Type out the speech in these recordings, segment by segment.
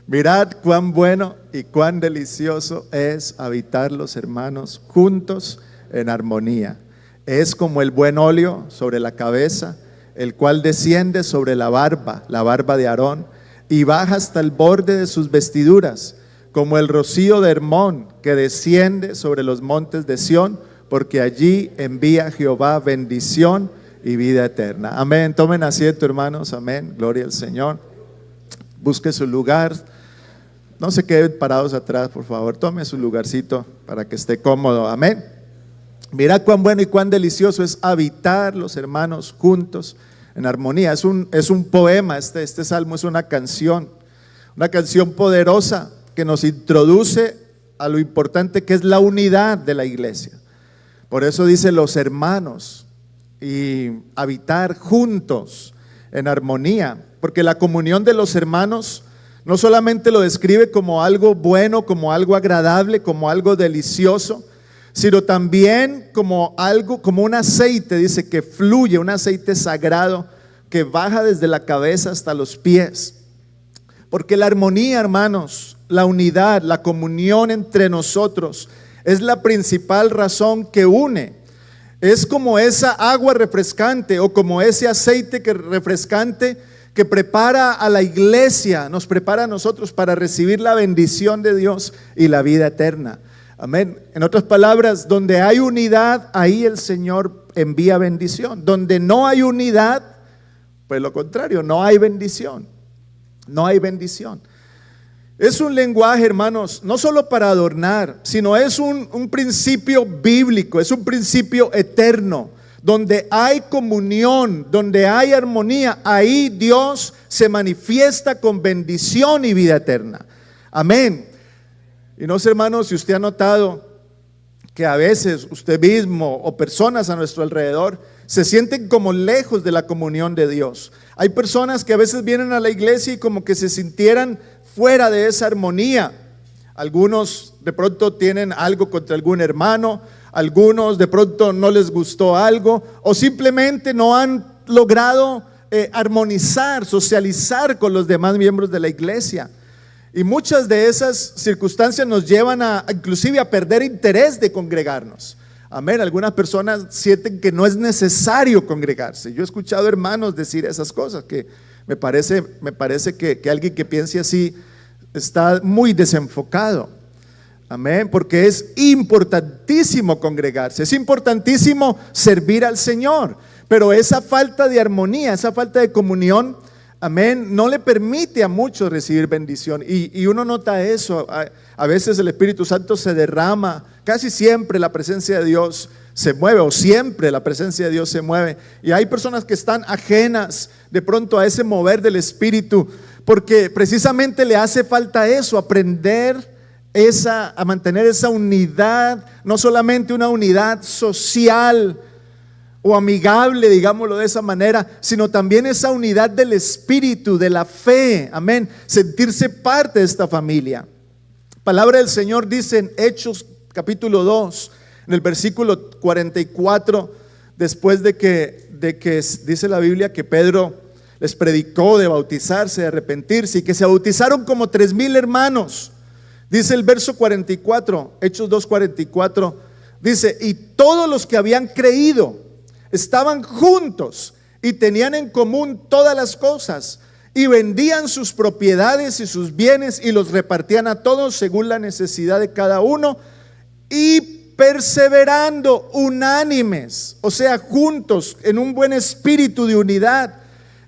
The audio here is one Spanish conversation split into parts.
Mirad cuán bueno y cuán delicioso es habitar los hermanos juntos en armonía. Es como el buen óleo sobre la cabeza, el cual desciende sobre la barba de Aarón, y baja hasta el borde de sus vestiduras, como el rocío de Hermón que desciende sobre los montes de Sión, porque allí envía Jehová bendición y vida eterna. Amén. Tomen asiento, hermanos. Amén. Gloria al Señor. Busque su lugar. No se queden parados atrás, por favor. Tome su lugarcito para que esté cómodo. Amén. Mirad cuán bueno y cuán delicioso es habitar los hermanos juntos en armonía. Es un poema, este salmo es una canción poderosa que nos introduce a lo importante que es la unidad de la iglesia. Por eso dice los hermanos, y habitar juntos en armonía, porque la comunión de los hermanos no solamente lo describe como algo bueno, como algo agradable, como algo delicioso, sino también como algo, como un aceite, dice, que fluye, un aceite sagrado que baja desde la cabeza hasta los pies. Porque la armonía, hermanos, la unidad, la comunión entre nosotros es la principal razón que une. Es como esa agua refrescante o como ese aceite refrescante que prepara a la iglesia, nos prepara a nosotros para recibir la bendición de Dios y la vida eterna. Amén. En otras palabras, donde hay unidad, ahí el Señor envía bendición. Donde no hay unidad, pues lo contrario, no hay bendición. No hay bendición. Es un lenguaje, hermanos, no solo para adornar, sino es un principio bíblico, es un principio eterno. Donde hay comunión, donde hay armonía, ahí Dios se manifiesta con bendición y vida eterna. Amén. Y no sé, hermanos, si usted ha notado que a veces usted mismo o personas a nuestro alrededor se sienten como lejos de la comunión de Dios. Hay personas que a veces vienen a la iglesia y como que se sintieran fuera de esa armonía. Algunos de pronto tienen algo contra algún hermano, algunos de pronto no les gustó algo o simplemente no han logrado armonizar, socializar con los demás miembros de la iglesia. Y muchas de esas circunstancias nos llevan inclusive a perder interés de congregarnos. Amén. Algunas personas sienten que no es necesario congregarse. Yo he escuchado hermanos decir esas cosas, que me parece que alguien que piense así está muy desenfocado. Amén. Porque es importantísimo congregarse, es importantísimo servir al Señor. Pero esa falta de armonía, esa falta de comunión, amén, no le permite a muchos recibir bendición. Y uno nota eso. A veces el Espíritu Santo se derrama. Casi siempre la presencia de Dios se mueve, o siempre la presencia de Dios se mueve. Y hay personas que están ajenas de pronto a ese mover del Espíritu, porque precisamente le hace falta eso, aprender a mantener esa unidad, no solamente una unidad social o amigable, digámoslo de esa manera, sino también esa unidad del espíritu, de la fe, amén, sentirse parte de esta familia. Palabra del Señor dice en Hechos capítulo 2, en el versículo 44, después de que dice la Biblia que Pedro les predicó de bautizarse, de arrepentirse, y que se bautizaron como 3,000 hermanos. Dice el verso 44, Hechos 2:44, dice, y todos los que habían creído estaban juntos y tenían en común todas las cosas, y vendían sus propiedades y sus bienes y los repartían a todos según la necesidad de cada uno, y perseverando unánimes, o sea, juntos en un buen espíritu de unidad,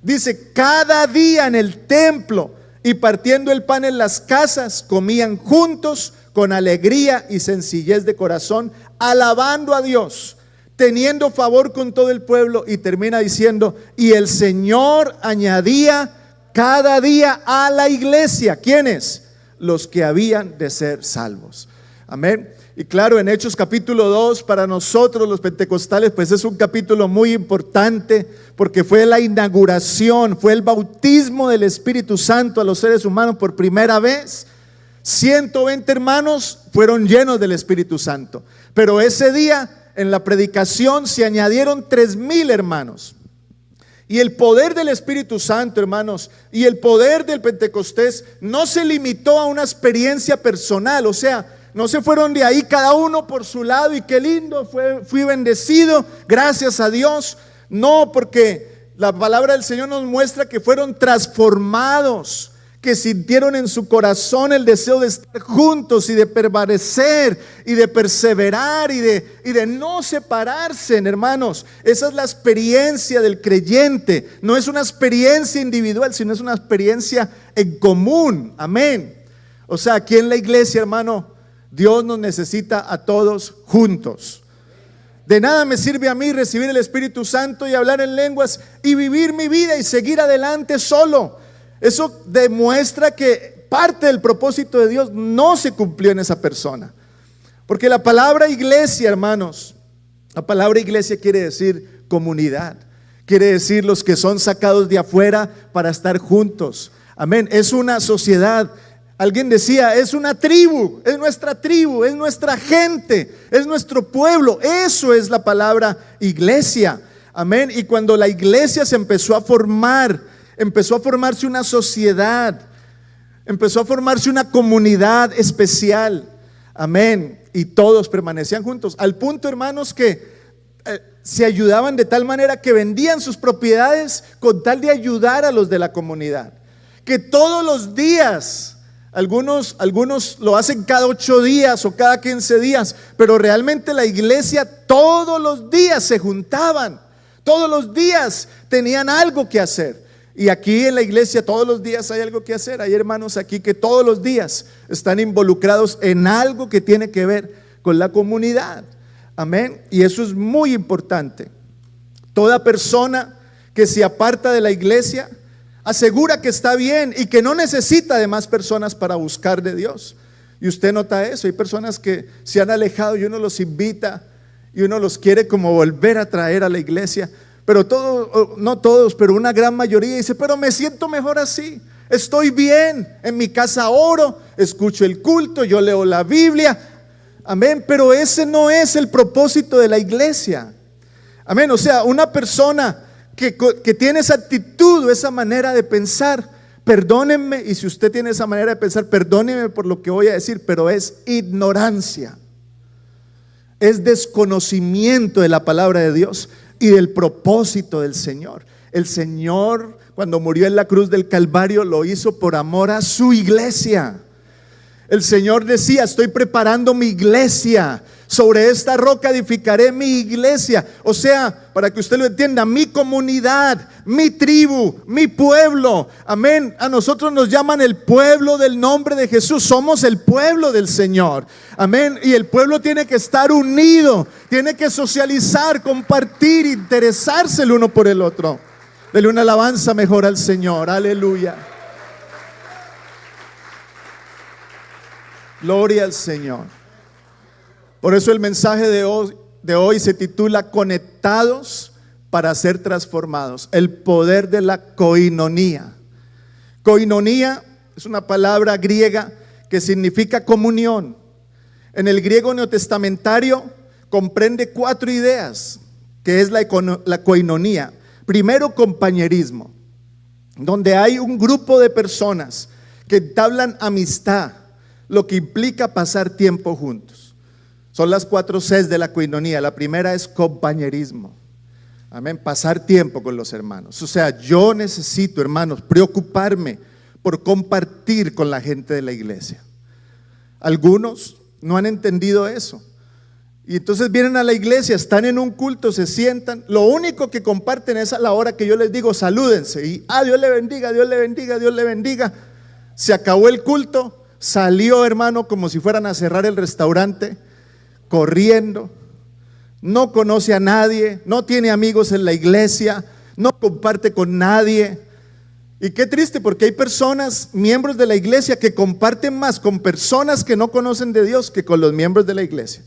dice, cada día en el templo y partiendo el pan en las casas, comían juntos con alegría y sencillez de corazón, alabando a Dios, teniendo favor con todo el pueblo. Y termina diciendo, y el Señor añadía cada día a la iglesia, ¿quiénes? Los que habían de ser salvos. Amén. Y claro, en Hechos capítulo 2, para nosotros los pentecostales, pues es un capítulo muy importante, porque fue la inauguración, fue el bautismo del Espíritu Santo a los seres humanos por primera vez. 120 hermanos fueron llenos del Espíritu Santo, pero ese día en la predicación se añadieron 3,000 hermanos. Y el poder del Espíritu Santo, hermanos, y el poder del Pentecostés no se limitó a una experiencia personal. O sea, no se fueron de ahí cada uno por su lado y qué lindo, fui bendecido, gracias a Dios. No, porque la palabra del Señor nos muestra que fueron transformados, que sintieron en su corazón el deseo de estar juntos y de permanecer y de perseverar y de no separarse, hermanos. Esa es la experiencia del creyente. No es una experiencia individual, sino es una experiencia en común. Amén. O sea, aquí en la iglesia, hermano, Dios nos necesita a todos juntos. De nada me sirve a mí recibir el Espíritu Santo y hablar en lenguas y vivir mi vida y seguir adelante solo. Eso demuestra que parte del propósito de Dios no se cumplió en esa persona. Porque la palabra iglesia, hermanos, la palabra iglesia quiere decir comunidad. Quiere decir los que son sacados de afuera para estar juntos. Amén. Es una sociedad. Alguien decía, es una tribu, es nuestra gente, es nuestro pueblo. Eso es la palabra iglesia. Amén. Y cuando la iglesia se empezó a formarse una sociedad, empezó a formarse una comunidad especial. Amén. Y todos permanecían juntos. Al punto, hermanos, que se ayudaban de tal manera que vendían sus propiedades con tal de ayudar a los de la comunidad. Que todos los días, algunos lo hacen cada 8 días o cada 15 días, pero realmente la iglesia todos los días se juntaban. Todos los días tenían algo que hacer. Y aquí en la iglesia todos los días hay algo que hacer. Hay hermanos aquí que todos los días están involucrados en algo que tiene que ver con la comunidad. Amén. Y eso es muy importante. Toda persona que se aparta de la iglesia asegura que está bien y que no necesita de más personas para buscar de Dios. Y usted nota eso. Hay personas que se han alejado y uno los invita y uno los quiere como volver a traer a la iglesia. Pero no todos, pero una gran mayoría dice, pero me siento mejor así, estoy bien, en mi casa oro, escucho el culto, yo leo la Biblia. Amén, pero ese no es el propósito de la iglesia. Amén, o sea, una persona que tiene esa actitud o esa manera de pensar, perdónenme, y si usted tiene esa manera de pensar, perdónenme por lo que voy a decir, pero es ignorancia, es desconocimiento de la palabra de Dios y del propósito del Señor. El Señor, cuando murió en la cruz del Calvario, lo hizo por amor a su iglesia. El Señor decía, estoy preparando mi iglesia, sobre esta roca edificaré mi iglesia. O sea, para que usted lo entienda, mi comunidad, mi tribu, mi pueblo. Amén. A nosotros nos llaman el pueblo del nombre de Jesús. Somos el pueblo del Señor. Amén. Y el pueblo tiene que estar unido, tiene que socializar, compartir, interesarse el uno por el otro. Dele una alabanza mejor al Señor. Aleluya. Gloria al Señor. Por eso el mensaje de hoy se titula Conectados para ser transformados. El poder de la koinonía. Koinonía es una palabra griega que significa comunión. En el griego neotestamentario comprende 4 ideas, que es la koinonía. Primero, compañerismo, donde hay un grupo de personas que entablan amistad, lo que implica pasar tiempo juntos. Son las 4 Cs de la koinonía. La primera es compañerismo. Amén, pasar tiempo con los hermanos. O sea, yo necesito, hermanos, preocuparme por compartir con la gente de la iglesia. Algunos no han entendido eso. Y entonces vienen a la iglesia, están en un culto, se sientan. Lo único que comparten es a la hora que yo les digo, salúdense. Y Dios le bendiga, Dios le bendiga, Dios le bendiga. Se acabó el culto, salió, hermano, como si fueran a cerrar el restaurante, corriendo. No conoce a nadie, no tiene amigos en la iglesia, no comparte con nadie. Y qué triste, porque hay personas, miembros de la iglesia, que comparten más con personas que no conocen de Dios que con los miembros de la iglesia.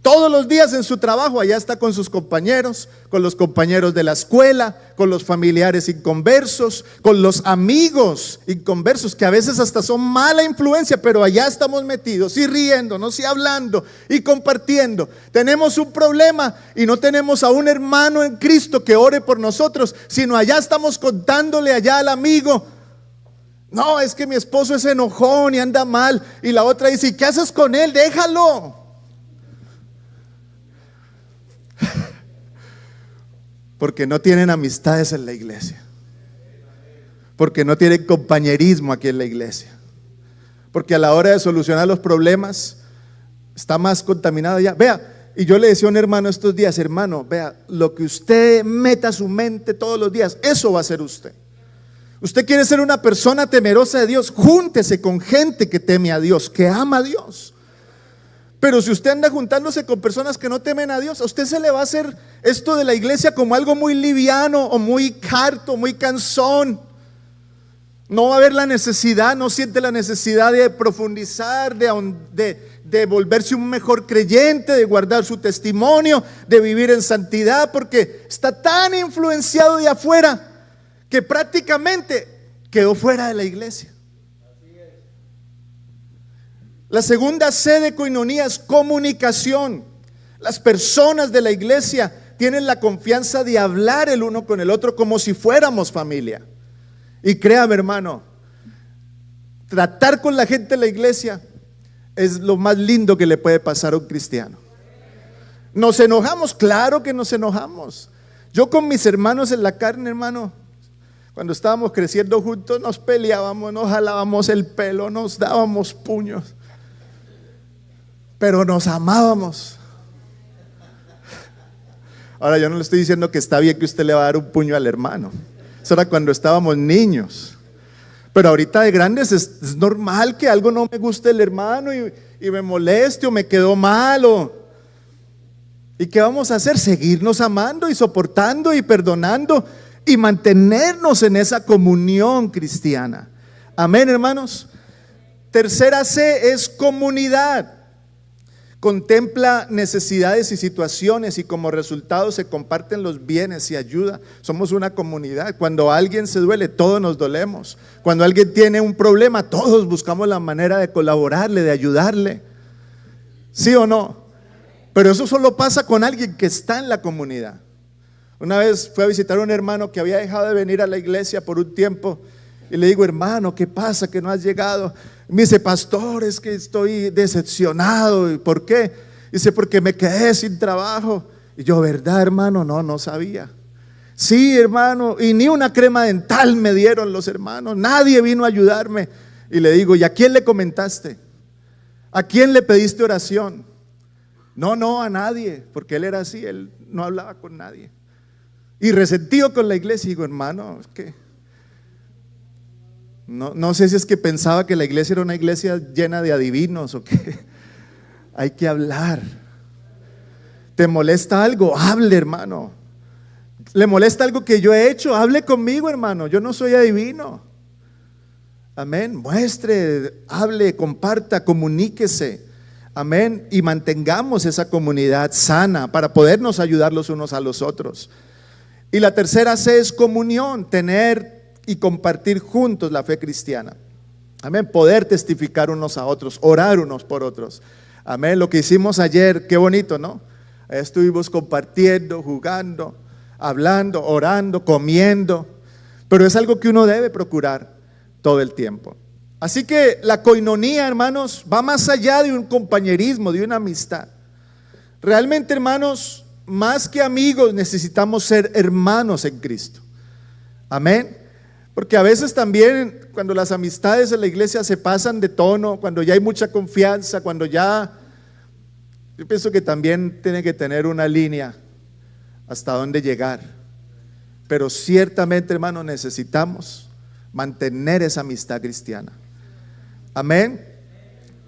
Todos los días en su trabajo, allá está con sus compañeros, con los compañeros de la escuela, con los familiares inconversos, con los amigos inconversos, que a veces hasta son mala influencia, pero allá estamos metidos y riéndonos y hablando y compartiendo. Tenemos un problema y no tenemos a un hermano en Cristo que ore por nosotros, sino allá estamos contándole allá al amigo: no, es que mi esposo es enojón y anda mal. Y la otra dice: ¿y qué haces con él? Déjalo. Porque no tienen amistades en la iglesia, porque no tienen compañerismo aquí en la iglesia, porque a la hora de solucionar los problemas está más contaminado ya. Vea, y yo le decía a un hermano estos días: hermano, vea, lo que usted meta a su mente todos los días, eso va a ser usted. Usted quiere ser una persona temerosa de Dios, júntese con gente que teme a Dios, que ama a Dios. Pero si usted anda juntándose con personas que no temen a Dios, a usted se le va a hacer esto de la iglesia como algo muy liviano o muy harto, muy cansón. No va a haber la necesidad, no siente la necesidad de profundizar, de volverse un mejor creyente, de guardar su testimonio, de vivir en santidad, porque está tan influenciado de afuera que prácticamente quedó fuera de la iglesia. La segunda C de coinonía es comunicación. Las personas de la iglesia tienen la confianza de hablar el uno con el otro como si fuéramos familia. Y créame, hermano, tratar con la gente de la iglesia es lo más lindo que le puede pasar a un cristiano. Nos enojamos, claro que nos enojamos. Yo con mis hermanos en la carne, hermano, cuando estábamos creciendo juntos, nos peleábamos, nos jalábamos el pelo, nos dábamos puños, pero nos amábamos. Ahora, yo no le estoy diciendo que está bien que usted le va a dar un puño al hermano. Eso era cuando estábamos niños. Pero ahorita de grandes es normal que algo no me guste el hermano y me moleste o me quedó mal. ¿Y qué vamos a hacer? Seguirnos amando y soportando y perdonando y mantenernos en esa comunión cristiana. Amén, hermanos. Tercera C es comunidad. Contempla necesidades y situaciones y como resultado se comparten los bienes y ayuda. Somos una comunidad. Cuando alguien se duele, todos nos dolemos. Cuando alguien tiene un problema, todos buscamos la manera de colaborarle, de ayudarle. ¿Sí o no? Pero eso solo pasa con alguien que está en la comunidad. Una vez fui a visitar a un hermano que había dejado de venir a la iglesia por un tiempo y le digo: hermano, ¿qué pasa que no has llegado? Me dice: pastor, es que estoy decepcionado. ¿Y por qué? Dice: porque me quedé sin trabajo. Y yo: ¿verdad, hermano? No sabía. Sí, hermano, y ni una crema dental me dieron los hermanos, nadie vino a ayudarme. Y le digo: ¿y a quién le comentaste? ¿A quién le pediste oración? No, a nadie, porque él era así, él no hablaba con nadie. Y resentido con la iglesia. Y digo: hermano, es que no sé si es que pensaba que la iglesia era una iglesia llena de adivinos o qué. Hay que hablar. ¿Te molesta algo? Hable, hermano. ¿Le molesta algo que yo he hecho? Hable conmigo, hermano. Yo no soy adivino. Amén. Muestre, hable, comparta, comuníquese. Amén. Y mantengamos esa comunidad sana para podernos ayudar los unos a los otros. Y la tercera C es comunión, tener y compartir juntos la fe cristiana. Amén. Poder testificar unos a otros, orar unos por otros. Amén. Lo que hicimos ayer, qué bonito, ¿no? Estuvimos compartiendo, jugando, hablando, orando, comiendo. Pero es algo que uno debe procurar todo el tiempo. Así que la coinonía, hermanos, va más allá de un compañerismo, de una amistad. Realmente, hermanos, más que amigos necesitamos ser hermanos en Cristo. Amén. Porque a veces también cuando las amistades en la iglesia se pasan de tono, cuando ya hay mucha confianza, cuando ya, yo pienso que también tiene que tener una línea hasta dónde llegar. Pero ciertamente, hermanos, necesitamos mantener esa amistad cristiana. Amén.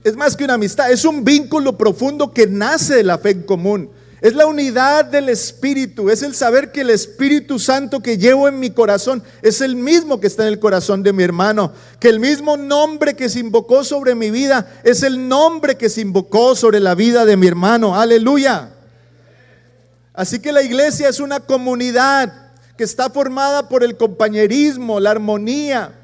Es más que una amistad, es un vínculo profundo que nace de la fe en común. Es la unidad del Espíritu, es el saber que el Espíritu Santo que llevo en mi corazón es el mismo que está en el corazón de mi hermano, que el mismo nombre que se invocó sobre mi vida es el nombre que se invocó sobre la vida de mi hermano. Aleluya. Así que la iglesia es una comunidad que está formada por el compañerismo, la armonía.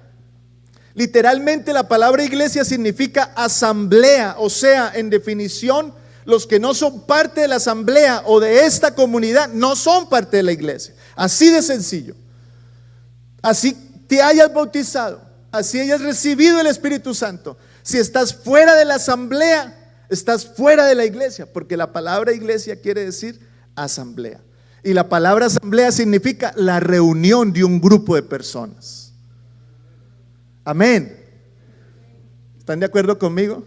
Literalmente la palabra iglesia significa asamblea, o sea, en definición, los que no son parte de la asamblea o de esta comunidad no son parte de la iglesia. Así de sencillo. Así te hayas bautizado, así hayas recibido el Espíritu Santo. Si estás fuera de la asamblea, estás fuera de la iglesia, porque la palabra iglesia quiere decir asamblea. Y la palabra asamblea significa la reunión de un grupo de personas. Amén. ¿Están de acuerdo conmigo?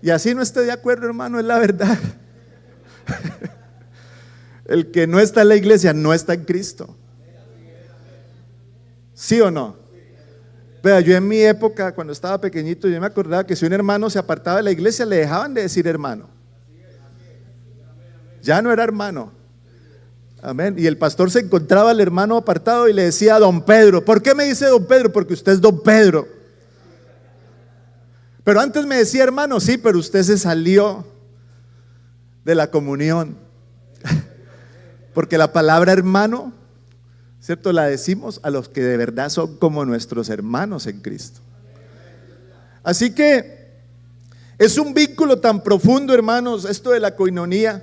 Y así no esté de acuerdo, hermano, es la verdad. El que no está en la iglesia no está en Cristo. ¿Sí o no? Vea, yo en mi época, cuando estaba pequeñito, yo me acordaba que si un hermano se apartaba de la iglesia, le dejaban de decir hermano. Ya no era hermano. Amén. Y el pastor se encontraba al hermano apartado y le decía: don Pedro. ¿Por qué me dice don Pedro? Porque usted es don Pedro. Pero antes me decía hermano. Sí, pero usted se salió de la comunión. Porque la palabra hermano, ¿cierto?, la decimos a los que de verdad son como nuestros hermanos en Cristo. Así que es un vínculo tan profundo, hermanos, esto de la coinonía,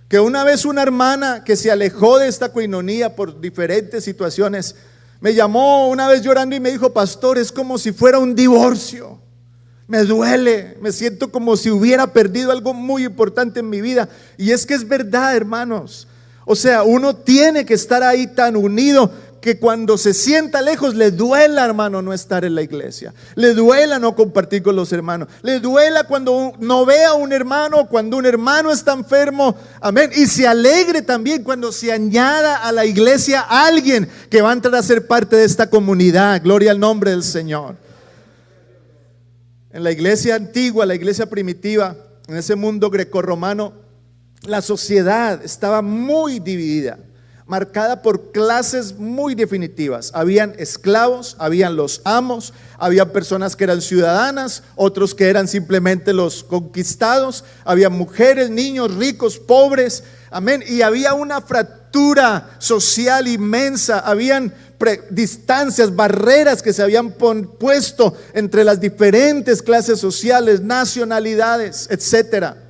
que una vez una hermana que se alejó de esta coinonía por diferentes situaciones, me llamó una vez llorando y me dijo: pastor, es como si fuera un divorcio. Me duele, me siento como si hubiera perdido algo muy importante en mi vida. Y es que es verdad, hermanos. O sea, uno tiene que estar ahí tan unido que cuando se sienta lejos le duela, hermano, no estar en la iglesia. Le duela no compartir con los hermanos. Le duela cuando no ve a un hermano, cuando un hermano está enfermo. Amén. Y se alegre también cuando se añada a la iglesia a alguien que va a entrar a ser parte de esta comunidad. Gloria al nombre del Señor. En la iglesia antigua, la iglesia primitiva, en ese mundo grecorromano, la sociedad estaba muy dividida, marcada por clases muy definitivas. Habían esclavos, habían los amos, había personas que eran ciudadanas, otros que eran simplemente los conquistados, había mujeres, niños, ricos, pobres, amén. Y había una fractura social inmensa, habían distancias, barreras que se habían puesto entre las diferentes clases sociales, nacionalidades, etcétera.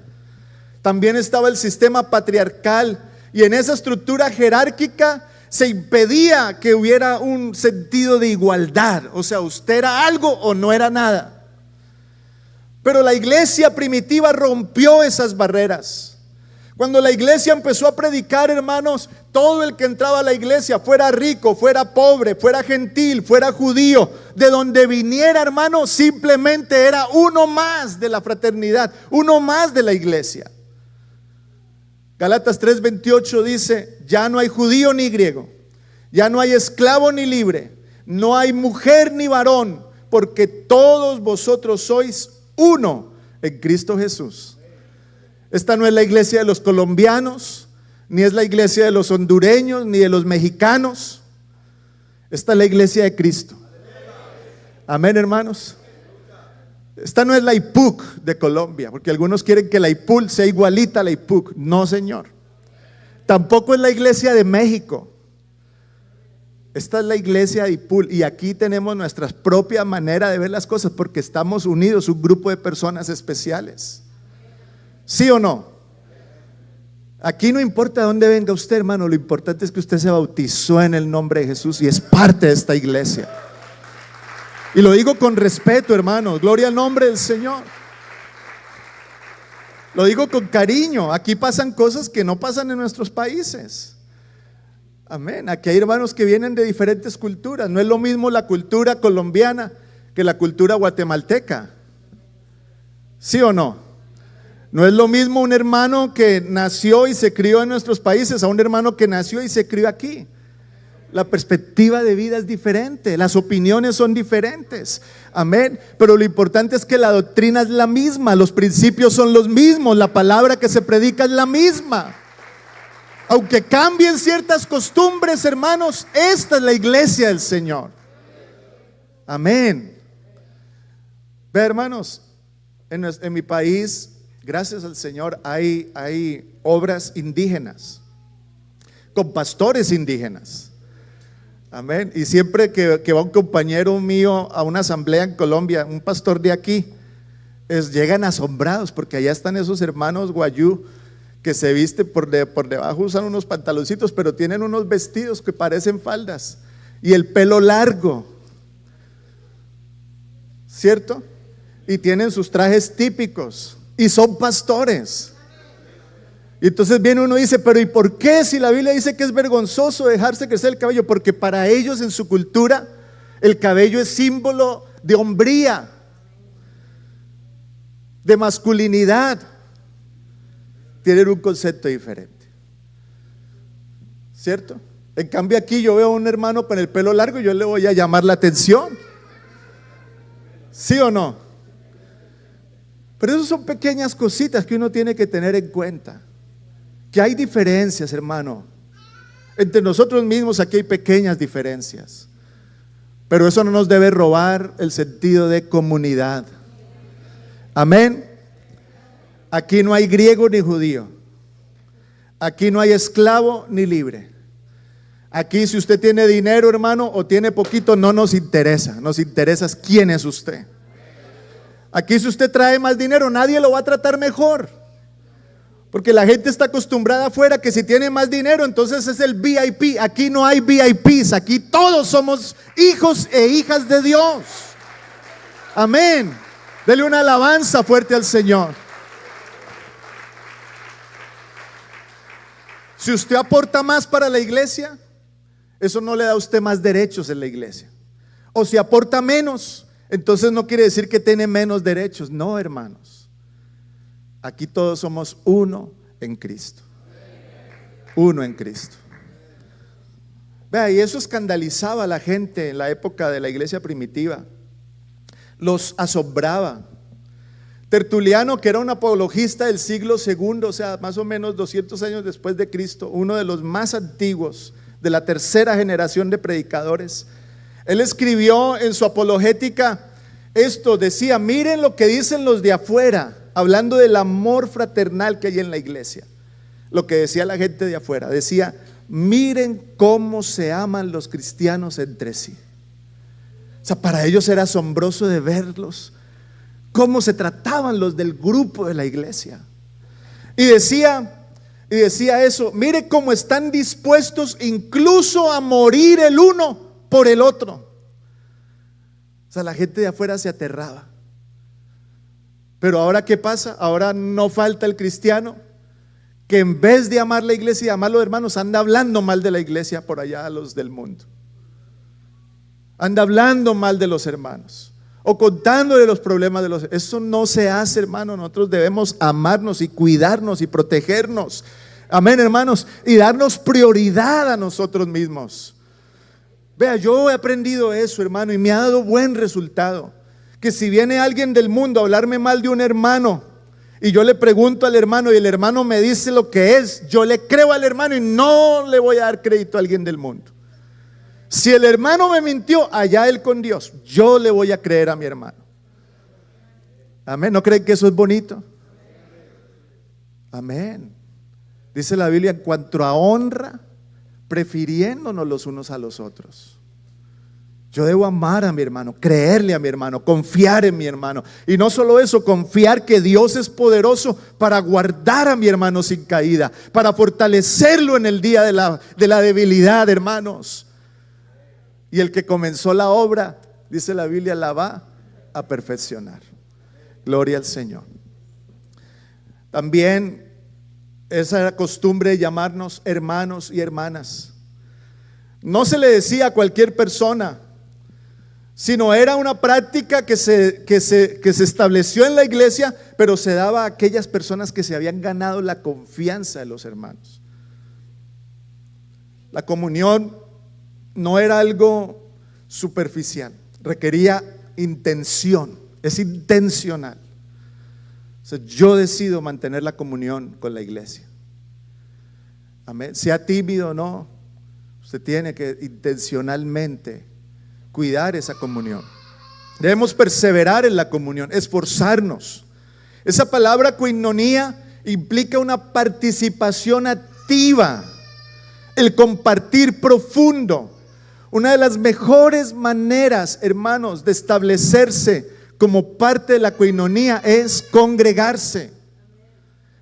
También estaba el sistema patriarcal, y en esa estructura jerárquica se impedía que hubiera un sentido de igualdad. O sea, usted era algo o no era nada. Pero la iglesia primitiva rompió esas barreras. Cuando la iglesia empezó a predicar, hermanos, todo el que entraba a la iglesia, fuera rico, fuera pobre, fuera gentil, fuera judío, de donde viniera, hermano, simplemente era uno más de la fraternidad, uno más de la iglesia. Gálatas 3:28 dice: ya no hay judío ni griego, ya no hay esclavo ni libre, no hay mujer ni varón, porque todos vosotros sois uno en Cristo Jesús. Esta no es la iglesia de los colombianos, ni es la iglesia de los hondureños, ni de los mexicanos. Esta es la iglesia de Cristo. Amén, hermanos. Esta no es la IPUC de Colombia, porque algunos quieren que la IPUC sea igualita a la IPUC. No, señor. Tampoco es la iglesia de México. Esta es la iglesia de IPUC, y aquí tenemos nuestra propia manera de ver las cosas, porque estamos unidos, un grupo de personas especiales. ¿Sí o no? Aquí no importa de dónde venga usted, hermano, lo importante es que usted se bautizó en el nombre de Jesús y es parte de esta iglesia. Y lo digo con respeto, hermano, gloria al nombre del Señor. Lo digo con cariño. Aquí pasan cosas que no pasan en nuestros países. Amén. Aquí hay hermanos que vienen de diferentes culturas. No es lo mismo la cultura colombiana que la cultura guatemalteca. ¿Sí o no? No es lo mismo un hermano que nació y se crió en nuestros países a un hermano que nació y se crió aquí. La perspectiva de vida es diferente, las opiniones son diferentes, amén. Pero lo importante es que la doctrina es la misma, los principios son los mismos, la palabra que se predica es la misma. Aunque cambien ciertas costumbres, hermanos, esta es la iglesia del Señor. Amén. Ve, hermanos, en mi país, gracias al Señor, hay obras indígenas, con pastores indígenas. Amén. Y siempre que va un compañero mío a una asamblea en Colombia, un pastor de aquí, llegan asombrados porque allá están esos hermanos guayú que se visten por debajo, usan unos pantaloncitos, pero tienen unos vestidos que parecen faldas y el pelo largo, ¿cierto? Y tienen sus trajes típicos y son pastores. Y entonces viene uno y dice, pero ¿y por qué si la Biblia dice que es vergonzoso dejarse crecer el cabello? Porque para ellos en su cultura el cabello es símbolo de hombría, de masculinidad. Tienen un concepto diferente, ¿cierto? En cambio aquí yo veo a un hermano con el pelo largo y yo le voy a llamar la atención, ¿sí o no? Pero esas son pequeñas cositas que uno tiene que tener en cuenta. Que hay diferencias, hermano. Entre nosotros mismos aquí hay pequeñas diferencias. Pero eso no nos debe robar el sentido de comunidad. Amén. Aquí no hay griego ni judío. Aquí no hay esclavo ni libre. Aquí si usted tiene dinero, hermano, o tiene poquito, no nos interesa. Nos interesa quién es usted. Aquí si usted trae más dinero, nadie lo va a tratar mejor. Porque la gente está acostumbrada afuera que si tiene más dinero, entonces es el VIP. Aquí no hay VIPs, aquí todos somos hijos e hijas de Dios. Amén. Dele una alabanza fuerte al Señor. Si usted aporta más para la iglesia, eso no le da a usted más derechos en la iglesia. O si aporta menos, entonces no quiere decir que tiene menos derechos. No, hermanos. Aquí todos somos uno en Cristo. Uno en Cristo. Vea, y eso escandalizaba a la gente en la época de la iglesia primitiva. Los asombraba. Tertuliano, que era un apologista del siglo segundo, o sea, más o menos 200 años después de Cristo, uno de los más antiguos de la tercera generación de predicadores, él escribió en su apologética esto, decía, miren lo que dicen los de afuera, hablando del amor fraternal que hay en la iglesia. Lo que decía la gente de afuera, decía, miren cómo se aman los cristianos entre sí. O sea, para ellos era asombroso de verlos, cómo se trataban los del grupo de la iglesia. Y decía eso, mire cómo están dispuestos incluso a morir el uno por el otro. O sea, la gente de afuera se aterraba. Pero ahora ¿qué pasa? Ahora no falta el cristiano que en vez de amar la iglesia y amar a los hermanos, anda hablando mal de la iglesia por allá a los del mundo. Anda hablando mal de los hermanos o contándole los problemas de los. Eso no se hace, hermano. Nosotros debemos amarnos y cuidarnos y protegernos. Amén, hermanos, y darnos prioridad a nosotros mismos. Vea, yo he aprendido eso, hermano, y me ha dado buen resultado. Que si viene alguien del mundo a hablarme mal de un hermano y yo le pregunto al hermano y el hermano me dice lo que es, yo le creo al hermano y no le voy a dar crédito a alguien del mundo. Si el hermano me mintió, allá él con Dios, yo le voy a creer a mi hermano. Amén. ¿No creen que eso es bonito? Amén. Dice la Biblia, en cuanto a honra, prefiriéndonos los unos a los otros. Yo debo amar a mi hermano, creerle a mi hermano, confiar en mi hermano. Y no solo eso, confiar que Dios es poderoso para guardar a mi hermano sin caída, para fortalecerlo en el día de la debilidad, hermanos. Y el que comenzó la obra, dice la Biblia, la va a perfeccionar. Gloria al Señor. También esa era costumbre de llamarnos hermanos y hermanas. No se le decía a cualquier persona, sino era una práctica que se estableció en la iglesia, pero se daba a aquellas personas que se habían ganado la confianza de los hermanos. La comunión no era algo superficial, requería intención, es intencional. O sea, yo decido mantener la comunión con la iglesia. Amén. Sea tímido o no, usted tiene que intencionalmente cuidar esa comunión. Debemos perseverar en la comunión, esforzarnos. Esa palabra koinonía implica una participación activa, el compartir profundo. Una de las mejores maneras, hermanos, de establecerse como parte de la koinonía es congregarse,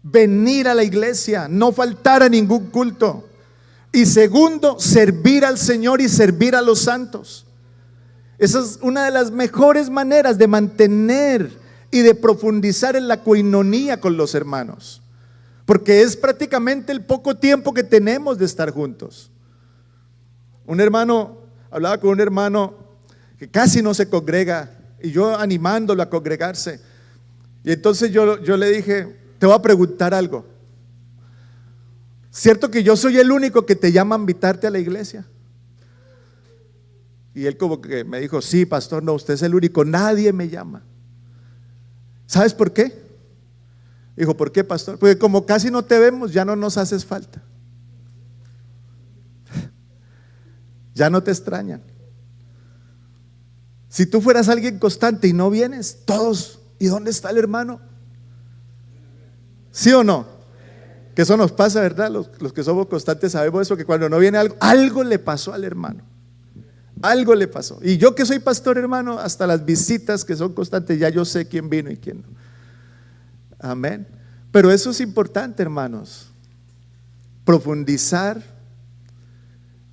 venir a la iglesia, no faltar a ningún culto. Y segundo, servir al Señor y servir a los santos. Esa es una de las mejores maneras de mantener y de profundizar en la koinonía con los hermanos, porque es prácticamente el poco tiempo que tenemos de estar juntos. Hablaba con un hermano que casi no se congrega, y yo animándolo a congregarse. Y entonces yo le dije: te voy a preguntar algo. ¿Cierto que yo soy el único que te llama a invitarte a la iglesia? Y él como que me dijo: sí, pastor, no, usted es el único, nadie me llama. ¿Sabes por qué? Dijo: ¿por qué, pastor? Porque como casi no te vemos, ya no nos haces falta. Ya no te extrañan. Si tú fueras alguien constante y no vienes, todos, ¿y dónde está el hermano? ¿Sí o no? Que eso nos pasa, ¿verdad? Los que somos constantes sabemos eso, que cuando no viene algo le pasó al hermano. Algo le pasó. Y yo que soy pastor, hermano, hasta las visitas que son constantes, ya yo sé quién vino y quién no. Amén. Pero eso es importante, hermanos. Profundizar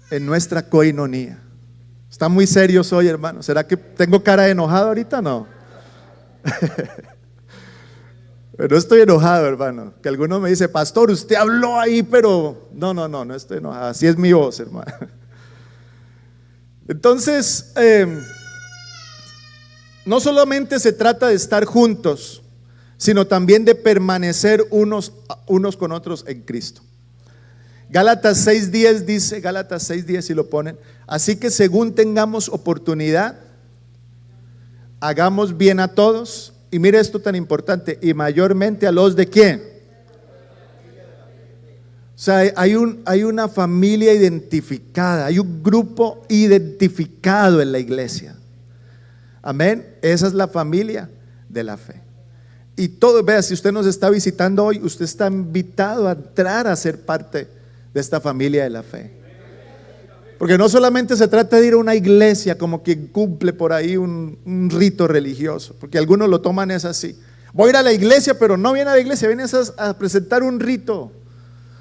en nuestra koinonía. Está muy serios hoy, hermano. ¿Será que tengo cara de enojado ahorita? No. Pero no estoy enojado, hermano. Que alguno me dice: pastor, usted habló ahí, pero no estoy enojado. Así es mi voz, hermano. Entonces, no solamente se trata de estar juntos, sino también de permanecer unos con otros en Cristo. Gálatas 6:10 dice, Gálatas 6:10 si lo ponen: así que según tengamos oportunidad, hagamos bien a todos. Y mire esto tan importante: y mayormente a los de ¿quién? O sea, hay una familia identificada, hay un grupo identificado en la iglesia. Amén. Esa es la familia de la fe. Y todo, vea, si usted nos está visitando hoy, usted está invitado a entrar a ser parte de esta familia de la fe. Porque no solamente se trata de ir a una iglesia como quien cumple por ahí un rito religioso, porque algunos lo toman es así: voy a ir a la iglesia, pero no viene a la iglesia, viene a presentar un rito,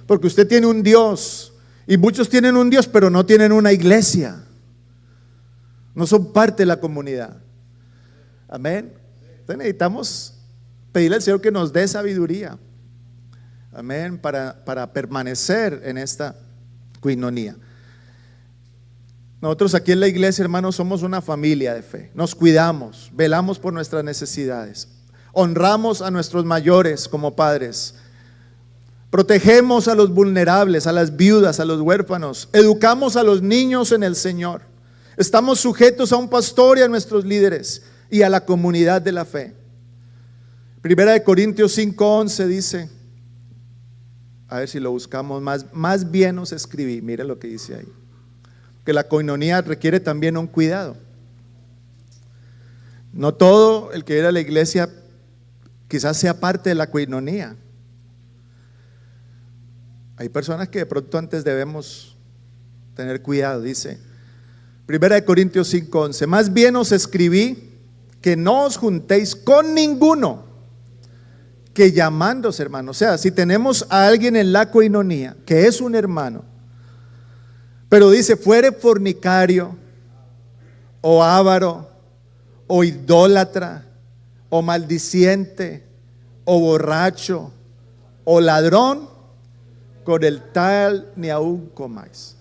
porque usted tiene un Dios, y muchos tienen un Dios pero no tienen una iglesia, no son parte de la comunidad. Amén. Entonces necesitamos pedirle al Señor que nos dé sabiduría, amén, para permanecer en esta koinonía. Nosotros aquí en la iglesia, hermanos, somos una familia de fe. Nos cuidamos, velamos por nuestras necesidades, honramos a nuestros mayores como padres, protegemos a los vulnerables, a las viudas, a los huérfanos, educamos a los niños en el Señor. Estamos sujetos a un pastor y a nuestros líderes y a la comunidad de la fe. Primera de Corintios 5:11 dice, a ver si lo buscamos, más bien os escribí, mire lo que dice ahí, que la koinonía requiere también un cuidado. No todo el que viene a la iglesia quizás sea parte de la koinonía. Hay personas que de pronto antes debemos tener cuidado. Dice Primera de Corintios 5:11, más bien os escribí que no os juntéis con ninguno que llamándose hermano. O sea, si tenemos a alguien en la koinonía que es un hermano, pero dice fuere fornicario o avaro o idólatra o maldiciente o borracho o ladrón, con el tal ni aún comáis.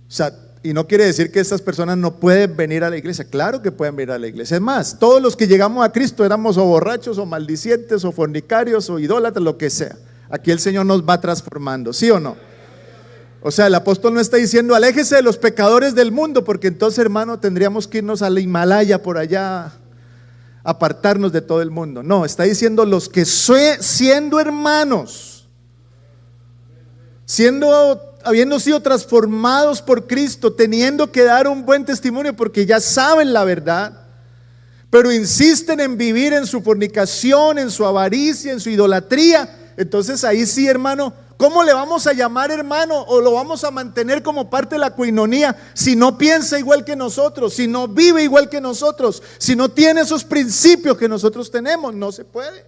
O sea, y no quiere decir que estas personas no pueden venir a la iglesia. Claro que pueden venir a la iglesia. Es más, todos los que llegamos a Cristo éramos o borrachos o maldicientes o fornicarios o idólatras, lo que sea. Aquí el Señor nos va transformando, ¿sí o no? O sea, el apóstol no está diciendo aléjese de los pecadores del mundo, porque entonces, hermano, tendríamos que irnos al Himalaya por allá, apartarnos de todo el mundo. No, está diciendo los que siendo hermanos, habiendo sido transformados por Cristo, teniendo que dar un buen testimonio porque ya saben la verdad, pero insisten en vivir en su fornicación, en su avaricia, en su idolatría. Entonces ahí sí, hermano, ¿cómo le vamos a llamar hermano o lo vamos a mantener como parte de la coinonía si no piensa igual que nosotros, si no vive igual que nosotros, si no tiene esos principios que nosotros tenemos? No se puede.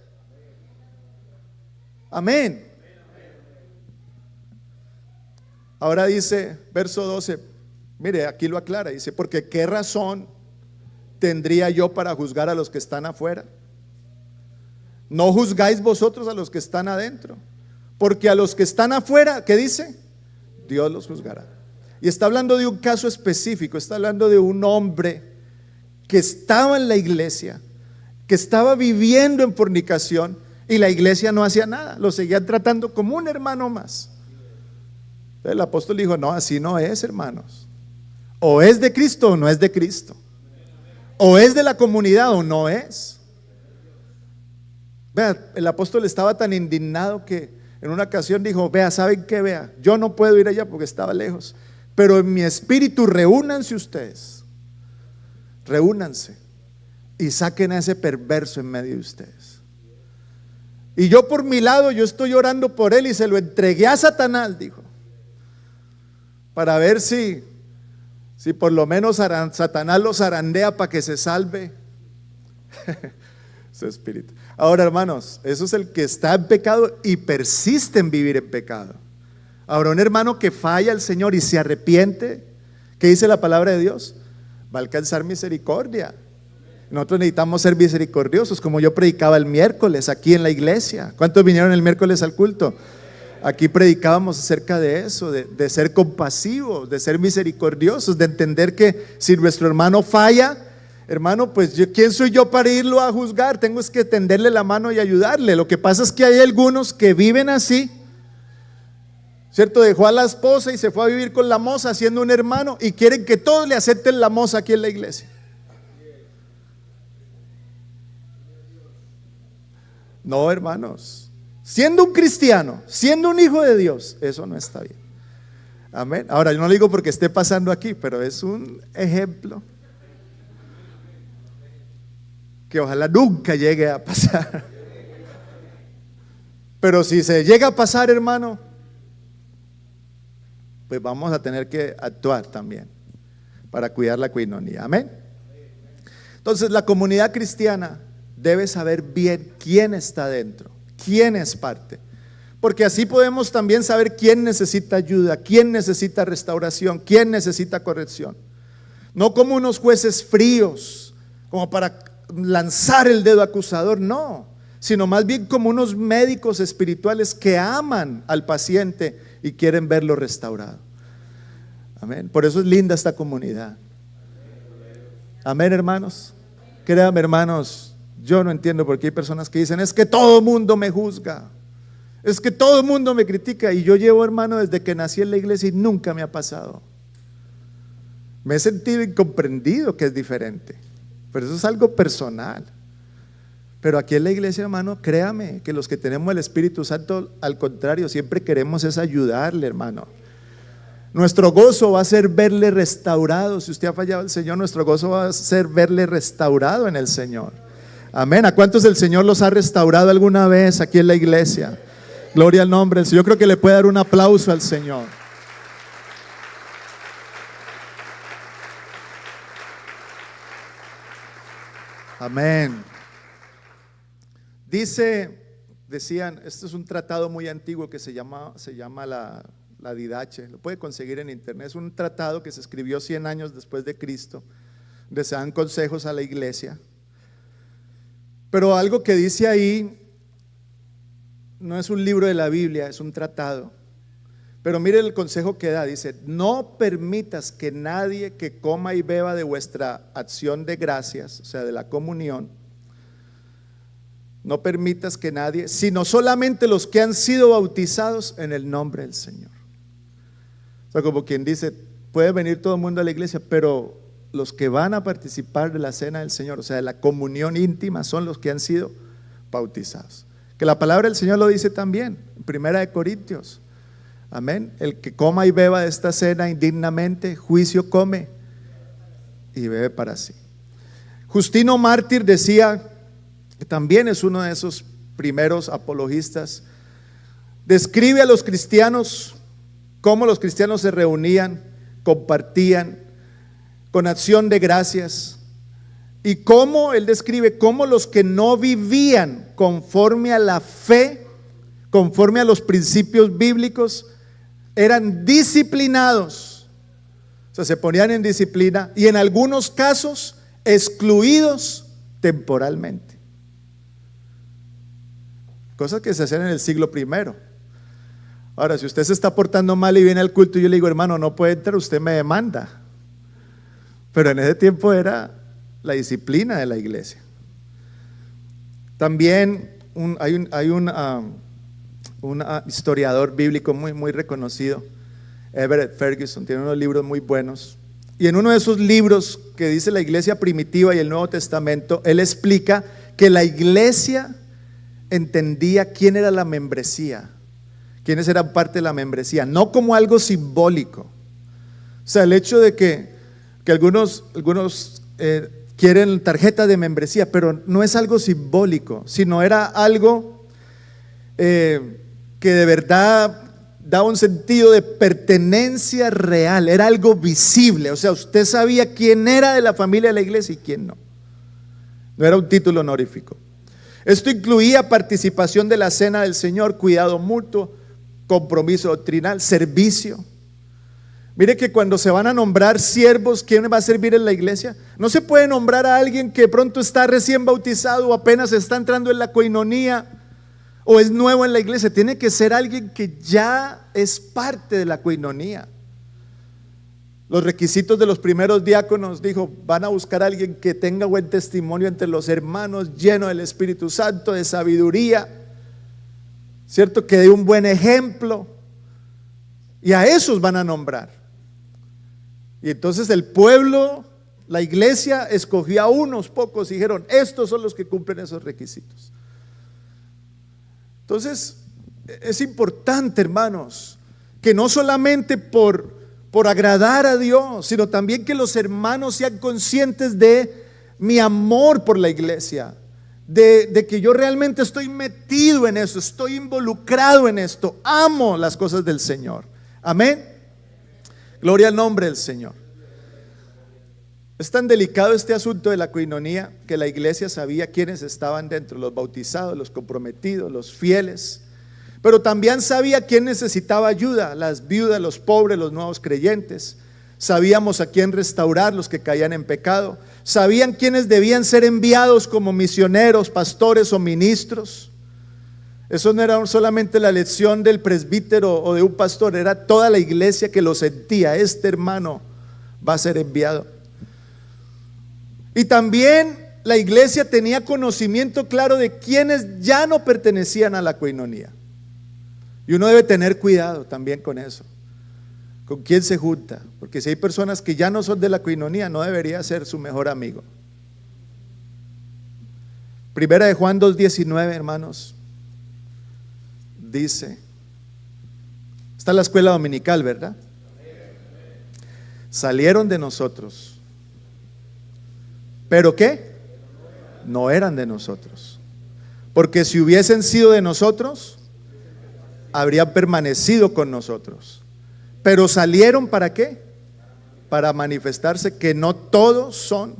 Amén. Ahora dice, verso 12, mire, aquí lo aclara, dice, porque ¿qué razón tendría yo para juzgar a los que están afuera? No juzgáis vosotros a los que están adentro, porque a los que están afuera, ¿qué dice? Dios los juzgará. Y está hablando de un caso específico, está hablando de un hombre que estaba en la iglesia, que estaba viviendo en fornicación y la iglesia no hacía nada, lo seguían tratando como un hermano más. El apóstol dijo, no, así no es, hermanos. O es de Cristo o no es de Cristo. O es de la comunidad o no es. Vea, el apóstol estaba tan indignado que en una ocasión dijo, vea, ¿saben qué? Vea, yo no puedo ir allá porque estaba lejos, pero en mi espíritu reúnanse ustedes. Reúnanse y saquen a ese perverso en medio de ustedes. Y yo por mi lado, yo estoy orando por él y se lo entregué a Satanás, dijo, para ver si por lo menos Satanás lo zarandea para que se salve su espíritu. Ahora, hermanos, eso es el que está en pecado y persiste en vivir en pecado. Ahora, un hermano que falla al Señor y se arrepiente, ¿qué dice la palabra de Dios? Va a alcanzar misericordia. Nosotros necesitamos ser misericordiosos, como yo predicaba el miércoles aquí en la iglesia. ¿Cuántos vinieron el miércoles al culto? Aquí predicábamos acerca de eso, de ser compasivos, de ser misericordiosos, de entender que si nuestro hermano falla, hermano, pues ¿quién soy yo para irlo a juzgar? Tengo es que tenderle la mano y ayudarle. Lo que pasa es que hay algunos que viven así, ¿cierto? Dejó a la esposa y se fue a vivir con la moza siendo un hermano y quieren que todos le acepten la moza aquí en la iglesia. No, hermanos. Siendo un cristiano, siendo un hijo de Dios, eso no está bien. Amén. Ahora, yo no lo digo porque esté pasando aquí, pero es un ejemplo que ojalá nunca llegue a pasar. Pero si se llega a pasar, hermano, pues vamos a tener que actuar también para cuidar la coinonía. Amén. Entonces, la comunidad cristiana debe saber bien quién está dentro, quién es parte, porque así podemos también saber quién necesita ayuda, quién necesita restauración, quién necesita corrección. No como unos jueces fríos, como para lanzar el dedo acusador, no, sino más bien como unos médicos espirituales que aman al paciente y quieren verlo restaurado. Amén. Por eso es linda esta comunidad. Amén, hermanos. Créanme, hermanos, yo no entiendo por qué hay personas que dicen, es que todo el mundo me juzga, es que todo el mundo me critica. Y yo llevo, hermano, desde que nací en la iglesia y nunca me ha pasado. Me he sentido incomprendido, que es diferente, pero eso es algo personal. Pero aquí en la iglesia, hermano, créame que los que tenemos el Espíritu Santo, al contrario, siempre queremos es ayudarle, hermano. Nuestro gozo va a ser verle restaurado. Si usted ha fallado al Señor, nuestro gozo va a ser verle restaurado en el Señor. Amén. ¿A cuántos el Señor los ha restaurado alguna vez aquí en la iglesia? Gloria al nombre del Señor. Yo creo que le puede dar un aplauso al Señor. Amén. Decían, este es un tratado muy antiguo que se llama la Didache, lo puede conseguir en internet. Es un tratado que se escribió 100 años después de Cristo, donde se dan consejos a la iglesia. Pero algo que dice ahí no es un libro de la Biblia, es un tratado. Pero mire el consejo que da, dice: no permitas que nadie que coma y beba de vuestra acción de gracias, o sea, de la comunión, no permitas que nadie, sino solamente los que han sido bautizados en el nombre del Señor. O sea, como quien dice, puede venir todo el mundo a la iglesia, pero los que van a participar de la cena del Señor, o sea, de la comunión íntima, son los que han sido bautizados. Que la palabra del Señor lo dice también, en 1 Corintios. Amén. El que coma y beba de esta cena indignamente, juicio come y bebe para sí. Justino Mártir decía, que también es uno de esos primeros apologistas, describe a los cristianos, cómo los cristianos se reunían, compartían con acción de gracias, y cómo él describe cómo los que no vivían conforme a la fe, conforme a los principios bíblicos, eran disciplinados, o sea, se ponían en disciplina y en algunos casos excluidos temporalmente. Cosas que se hacían en el siglo I. Ahora, si usted se está portando mal y viene al culto y yo le digo, hermano, no puede entrar, usted me demanda. Pero en ese tiempo era la disciplina de la iglesia. También hay un historiador bíblico muy reconocido, Everett Ferguson, tiene unos libros muy buenos. Y en uno de esos libros que dice la iglesia primitiva y el Nuevo Testamento, él explica que la iglesia entendía quién era la membresía, quiénes eran parte de la membresía, no como algo simbólico. O sea, el hecho de que algunos quieren tarjeta de membresía, pero no es algo simbólico, sino era algo que de verdad daba un sentido de pertenencia real, era algo visible. O sea, usted sabía quién era de la familia de la iglesia y quién no. No era un título honorífico. Esto incluía participación de la cena del Señor, cuidado mutuo, compromiso doctrinal, servicio. Mire que cuando se van a nombrar siervos, ¿quién va a servir en la iglesia? No se puede nombrar a alguien que pronto está recién bautizado o apenas está entrando en la coinonía o es nuevo en la iglesia. Tiene que ser alguien que ya es parte de la coinonía. Los requisitos de los primeros diáconos, dijo, van a buscar a alguien que tenga buen testimonio entre los hermanos, lleno del Espíritu Santo, de sabiduría, ¿cierto? Que dé un buen ejemplo. Y a esos van a nombrar. Y entonces el pueblo, la iglesia, escogió a unos pocos y dijeron, estos son los que cumplen esos requisitos. Entonces, es importante, hermanos, que no solamente por agradar a Dios, sino también que los hermanos sean conscientes de mi amor por la iglesia, de que yo realmente estoy metido en eso, estoy involucrado en esto, amo las cosas del Señor. Amén. Gloria al nombre del Señor. Es tan delicado este asunto de la coinonía que la iglesia sabía quiénes estaban dentro, los bautizados, los comprometidos, los fieles, pero también sabía quién necesitaba ayuda, las viudas, los pobres, los nuevos creyentes. Sabíamos a quién restaurar, los que caían en pecado. Sabían quiénes debían ser enviados como misioneros, pastores o ministros. Eso no era solamente la lección del presbítero o de un pastor, era toda la iglesia que lo sentía. Este hermano va a ser enviado. Y también la iglesia tenía conocimiento claro de quienes ya no pertenecían a la coinonía. Y uno debe tener cuidado también con eso, con quién se junta, porque si hay personas que ya no son de la coinonía, no debería ser su mejor amigo. Primera de Juan 2:19, hermanos, dice, está en la escuela dominical, ¿verdad? Salieron de nosotros, ¿pero qué? No eran de nosotros, porque si hubiesen sido de nosotros, habrían permanecido con nosotros. Pero salieron ¿para qué? Para manifestarse que no todos son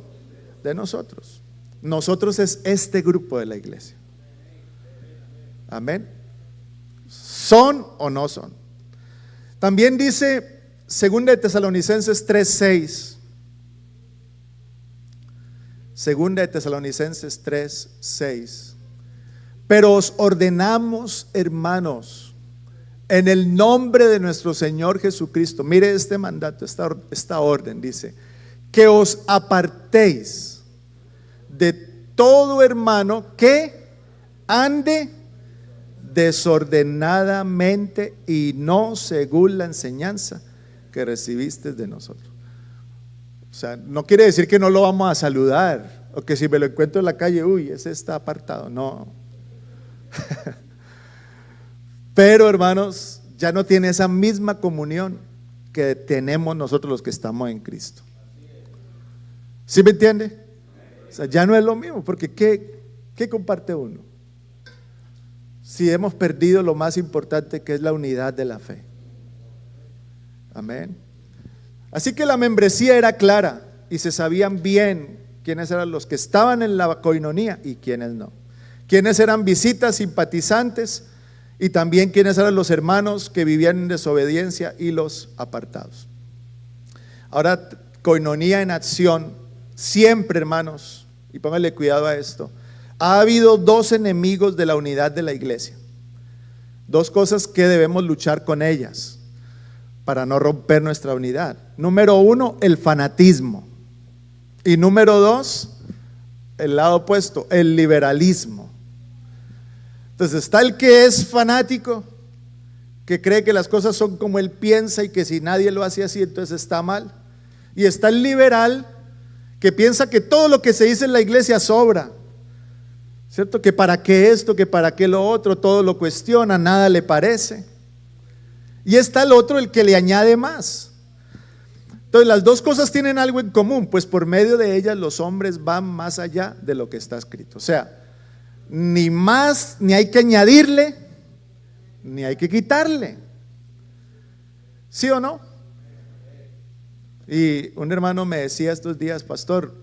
de nosotros. Nosotros es este grupo de la iglesia. Amén. ¿Son o no son? También dice 2 de Tesalonicenses 3:6. 2 de Tesalonicenses 3:6. Pero os ordenamos, hermanos, en el nombre de nuestro Señor Jesucristo. Mire este mandato, esta orden, dice, que os apartéis de todo hermano que ande desordenadamente y no según la enseñanza que recibiste de nosotros. O sea, no quiere decir que no lo vamos a saludar, o que si me lo encuentro en la calle, uy, ese está apartado, no. Pero hermanos, ya no tiene esa misma comunión que tenemos nosotros los que estamos en Cristo. ¿Sí me entiende? O sea, ya no es lo mismo, porque ¿qué comparte uno? Si hemos perdido lo más importante, que es la unidad de la fe. Amén. Así que la membresía era clara y se sabían bien quiénes eran los que estaban en la coinonía y quiénes no. Quiénes eran visitas, simpatizantes, y también quiénes eran los hermanos que vivían en desobediencia y los apartados. Ahora, coinonía en acción, siempre, hermanos, y pónganle cuidado a esto. Ha habido dos enemigos de la unidad de la iglesia, dos cosas que debemos luchar con ellas para no romper nuestra unidad. Número uno, el fanatismo, y número dos, el lado opuesto, el liberalismo. Entonces está el que es fanático, que cree que las cosas son como él piensa y que si nadie lo hace así entonces está mal, y está el liberal, que piensa que todo lo que se dice en la iglesia sobra, ¿cierto? Que para qué esto, que para qué lo otro, todo lo cuestiona, nada le parece. Y está el otro, el que le añade más. Entonces las dos cosas tienen algo en común, pues por medio de ellas los hombres van más allá de lo que está escrito. O sea, ni más, ni hay que añadirle, ni hay que quitarle. ¿Sí o no? Y un hermano me decía estos días, pastor,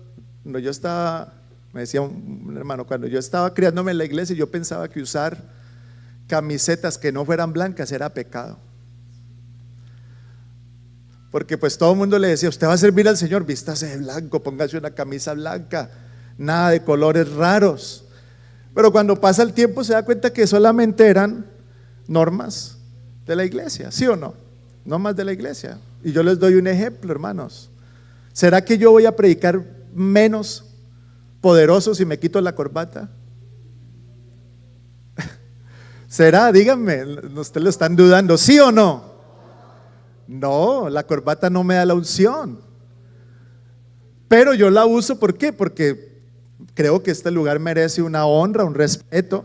cuando yo estaba, me decía un hermano, cuando yo estaba criándome en la iglesia, yo pensaba que usar camisetas que no fueran blancas era pecado. Porque pues todo el mundo le decía, usted va a servir al Señor, vístase de blanco, póngase una camisa blanca, nada de colores raros. Pero cuando pasa el tiempo se da cuenta que solamente eran normas de la iglesia, ¿sí o no? Normas de la iglesia. Y yo les doy un ejemplo, hermanos. ¿Será que yo voy a predicar menos poderoso si me quito la corbata? ¿Será? Díganme, ustedes lo están dudando, ¿sí o no? No, la corbata no me da la unción. Pero yo la uso, ¿por qué? Porque creo que este lugar merece una honra, un respeto,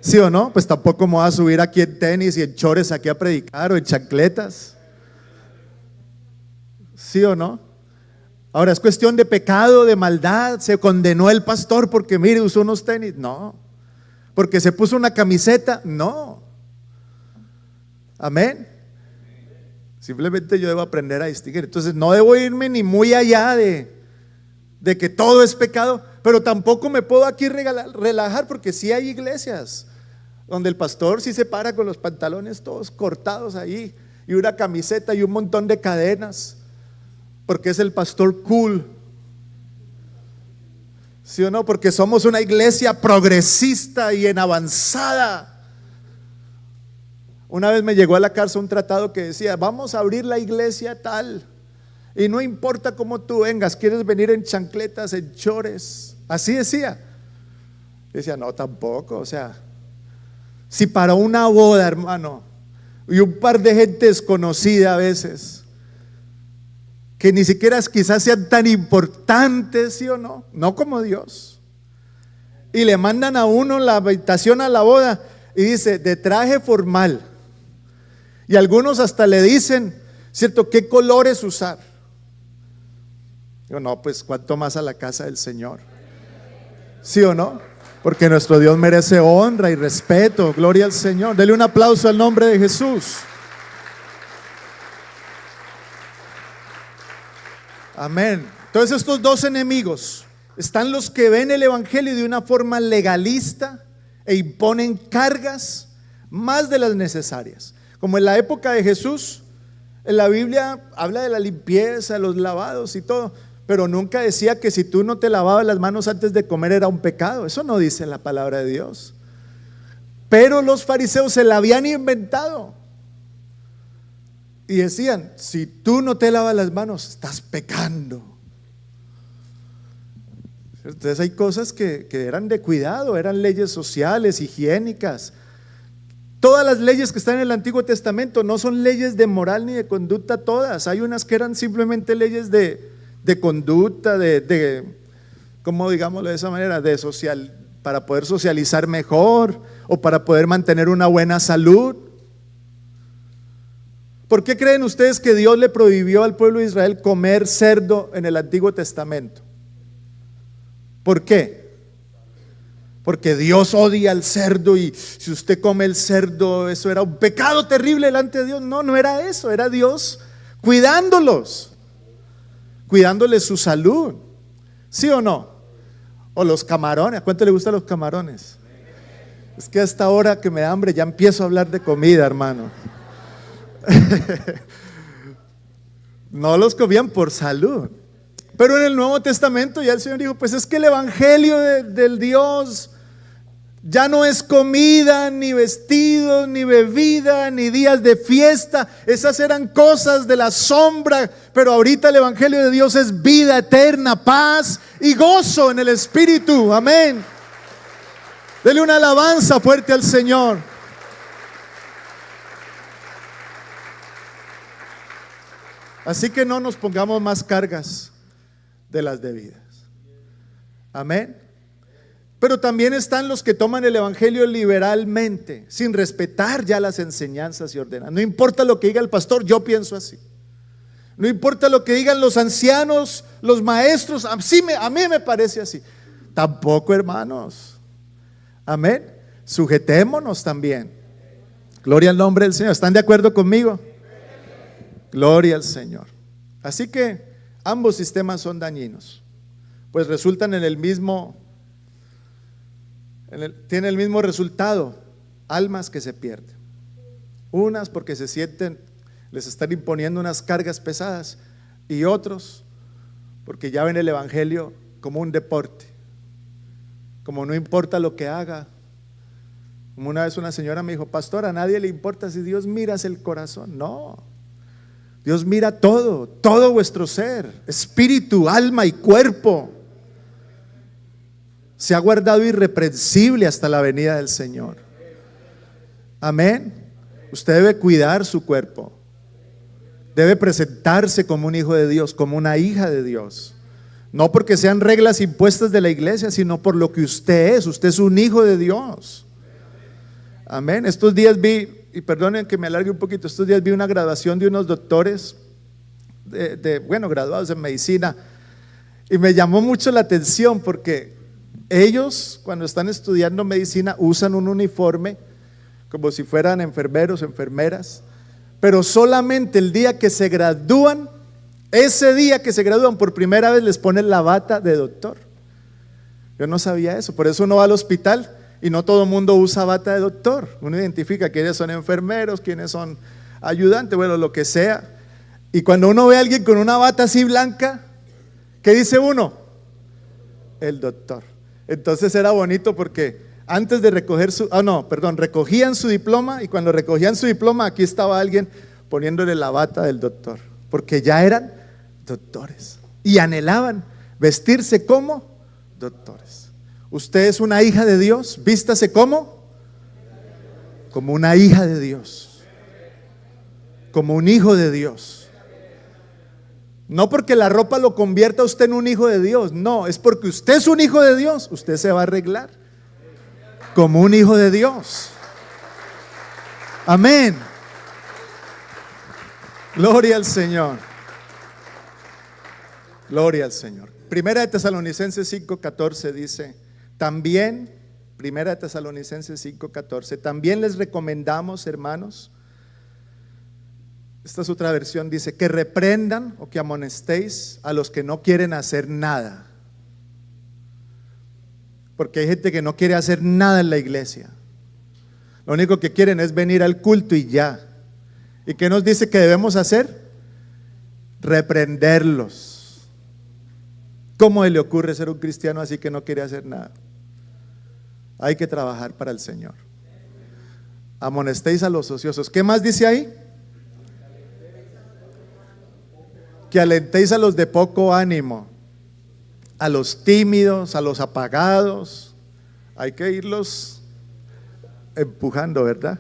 ¿sí o no? Pues tampoco me voy a subir aquí en tenis y en chores aquí a predicar o en chancletas, ¿sí o no? Ahora, ¿es cuestión de pecado, de maldad? ¿Se condenó el pastor porque mire, usó unos tenis? No. ¿Porque se puso una camiseta? No. Amén. Simplemente yo debo aprender a distinguir. Entonces no debo irme ni muy allá de que todo es pecado, pero tampoco me puedo aquí relajar, porque sí hay iglesias donde el pastor sí se para con los pantalones todos cortados ahí y una camiseta y un montón de cadenas, porque es el pastor cool, ¿sí o no? Porque somos una iglesia progresista y en avanzada. Una vez me llegó a la casa un tratado que decía, vamos a abrir la iglesia tal, y no importa cómo tú vengas, quieres venir en chancletas, en chores, así decía. Decía, no, tampoco, o sea, si para una boda, hermano, y un par de gente desconocida a veces, que ni siquiera quizás sean tan importantes, ¿sí o no? No como Dios. Y le mandan a uno la invitación a la boda y dice, de traje formal. Y algunos hasta le dicen, ¿cierto?, ¿qué colores usar? Digo, no, pues cuánto más a la casa del Señor, ¿sí o no? Porque nuestro Dios merece honra y respeto. Gloria al Señor. Dele un aplauso al nombre de Jesús. Amén. Entonces estos dos enemigos, están los que ven el evangelio de una forma legalista e imponen cargas más de las necesarias. Como en la época de Jesús, en la Biblia habla de la limpieza, los lavados y todo, pero nunca decía que si tú no te lavabas las manos antes de comer era un pecado. Eso no dice en la palabra de Dios. Pero los fariseos se la habían inventado y decían, si tú no te lavas las manos estás pecando. Entonces hay cosas que eran de cuidado, eran leyes sociales, higiénicas, Todas las leyes que están en el Antiguo Testamento no son leyes de moral ni de conducta todas. Hay unas que eran simplemente leyes de conducta, ¿cómo digámoslo de esa manera? Para poder socializar mejor o para poder mantener una buena salud. ¿Por qué creen ustedes que Dios le prohibió al pueblo de Israel comer cerdo en el Antiguo Testamento? ¿Por qué? Porque Dios odia al cerdo y si usted come el cerdo, eso era un pecado terrible delante de Dios. No, no era eso, era Dios cuidándoles su salud. ¿Sí o no? O los camarones, ¿a cuánto le gustan los camarones? Es que hasta ahora que me da hambre ya empiezo a hablar de comida, hermano. No los comían por salud. Pero en el Nuevo Testamento ya el Señor dijo, pues es que el evangelio del Dios ya no es comida, ni vestidos, ni bebida, ni días de fiesta. Esas eran cosas de la sombra, pero ahorita el evangelio de Dios es vida eterna, paz y gozo en el Espíritu. Amén. Dele una alabanza fuerte al Señor. Así que no nos pongamos más cargas de las debidas. Amén. Pero también están los que toman el evangelio liberalmente, sin respetar ya las enseñanzas y ordenanzas. No importa lo que diga el pastor, yo pienso así. No importa lo que digan los ancianos, los maestros, a mí me parece así. Tampoco, hermanos. Amén. Sujetémonos también. Gloria al nombre del Señor. ¿Están de acuerdo conmigo? Gloria al Señor. Así que ambos sistemas son dañinos, pues resultan en el mismo, tiene el mismo resultado: almas que se pierden. Unas porque se sienten, les están imponiendo unas cargas pesadas, y otros porque ya ven el evangelio como un deporte, como no importa lo que haga. Como una vez una señora me dijo: pastor, a nadie le importa si Dios mira el corazón. No, Dios mira todo vuestro ser, espíritu, alma y cuerpo. Se ha guardado irreprensible hasta la venida del Señor. Amén. Usted debe cuidar su cuerpo. Debe presentarse como un hijo de Dios, como una hija de Dios. No porque sean reglas impuestas de la iglesia, sino por lo que usted es. Usted es un hijo de Dios. Amén. Estos días vi, y perdonen que me alargue un poquito, estos días vi una graduación de unos doctores, graduados en medicina, y me llamó mucho la atención porque ellos, cuando están estudiando medicina, usan un uniforme como si fueran enfermeros, enfermeras, pero solamente el día que se gradúan, ese día que se gradúan por primera vez, les ponen la bata de doctor. Yo no sabía eso, por eso uno va al hospital y no todo el mundo usa bata de doctor. Uno identifica quiénes son enfermeros, quiénes son ayudantes, bueno, lo que sea. Y cuando uno ve a alguien con una bata así blanca, ¿qué dice uno? El doctor. Entonces era bonito porque antes de recoger recogían su diploma, y cuando recogían su diploma, aquí estaba alguien poniéndole la bata del doctor, porque ya eran doctores y anhelaban vestirse como doctores. Usted es una hija de Dios, vístase como una hija de Dios, como un hijo de Dios. No porque la ropa lo convierta a usted en un hijo de Dios, no, es porque usted es un hijo de Dios. Usted se va a arreglar como un hijo de Dios. Amén. Gloria al Señor. Gloria al Señor. Primera de Tesalonicenses 5:14 dice: también, Primera de Tesalonicenses 5:14, también les recomendamos, hermanos, esta es otra versión, dice, que reprendan o que amonestéis a los que no quieren hacer nada. Porque hay gente que no quiere hacer nada en la iglesia. Lo único que quieren es venir al culto y ya. ¿Y qué nos dice que debemos hacer? Reprenderlos. ¿Cómo le ocurre ser un cristiano así que no quiere hacer nada? Hay que trabajar para el Señor. Amonestéis a los ociosos. ¿Qué más dice ahí? Que alentéis a los de poco ánimo, a los tímidos, a los apagados. Hay que irlos empujando, ¿verdad?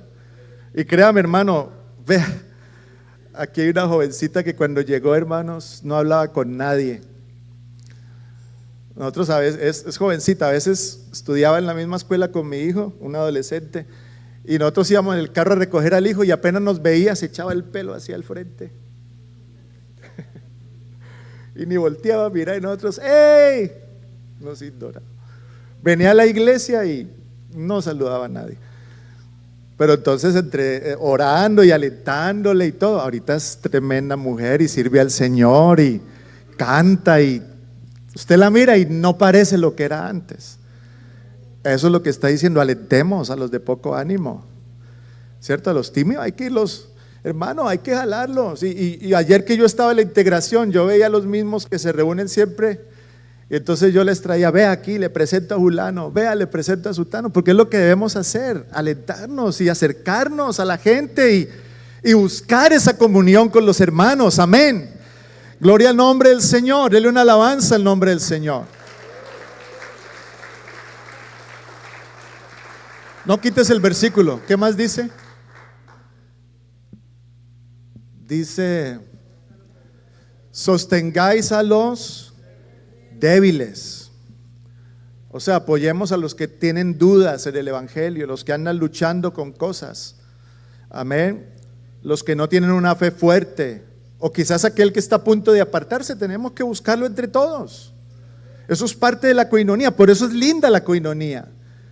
Y créame, hermano, vea, aquí hay una jovencita que cuando llegó, hermanos, no hablaba con nadie. Nosotros a veces, es jovencita, a veces estudiaba en la misma escuela con mi hijo, un adolescente, y nosotros íbamos en el carro a recoger al hijo y apenas nos veía, se echaba el pelo hacia el frente. Y ni volteaba a mirar y nosotros, ¡ey! Nos ignoraba. Venía a la iglesia y no saludaba a nadie. Pero entonces entre orando y alentándole y todo, ahorita es tremenda mujer y sirve al Señor y canta y usted la mira y no parece lo que era antes. Eso es lo que está diciendo, alentemos a los de poco ánimo, ¿cierto? A los tímidos hay que irlos, hermano, hay que jalarlos. Y ayer que yo estaba en la integración, yo veía a los mismos que se reúnen siempre. Y entonces yo les traía, vea aquí, le presento a Julano, vea, le presento a Sutano, porque es lo que debemos hacer, alentarnos y acercarnos a la gente y buscar esa comunión con los hermanos, amén. Gloria al nombre del Señor, dele una alabanza al nombre del Señor. No quites el versículo, ¿qué más dice? Dice, sostengáis a los débiles. O sea, apoyemos a los que tienen dudas en el evangelio, los que andan luchando con cosas, amén, los que no tienen una fe fuerte, o quizás aquel que está a punto de apartarse. Tenemos que buscarlo entre todos. Eso es parte de la coinonía, por eso es linda la coinonía,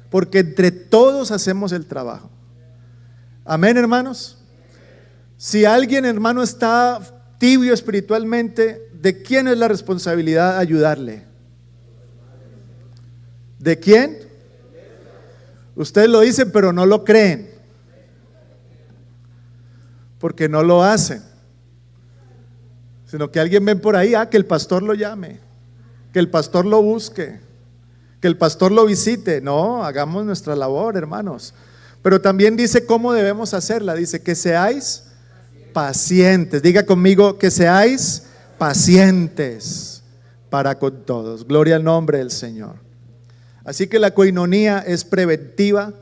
porque entre todos hacemos el trabajo, amén, hermanos. Si alguien, hermano, está tibio espiritualmente, ¿de quién es la responsabilidad ayudarle? ¿De quién? Ustedes lo dicen, pero no lo creen, porque no lo hacen, sino que alguien ven por ahí, que el pastor lo llame, que el pastor lo busque, que el pastor lo visite. No, hagamos nuestra labor, hermanos. Pero también dice cómo debemos hacerla. Dice que seáis pacientes. Diga conmigo, que seáis pacientes para con todos. Gloria al nombre del Señor. Así que la coinonía es preventiva,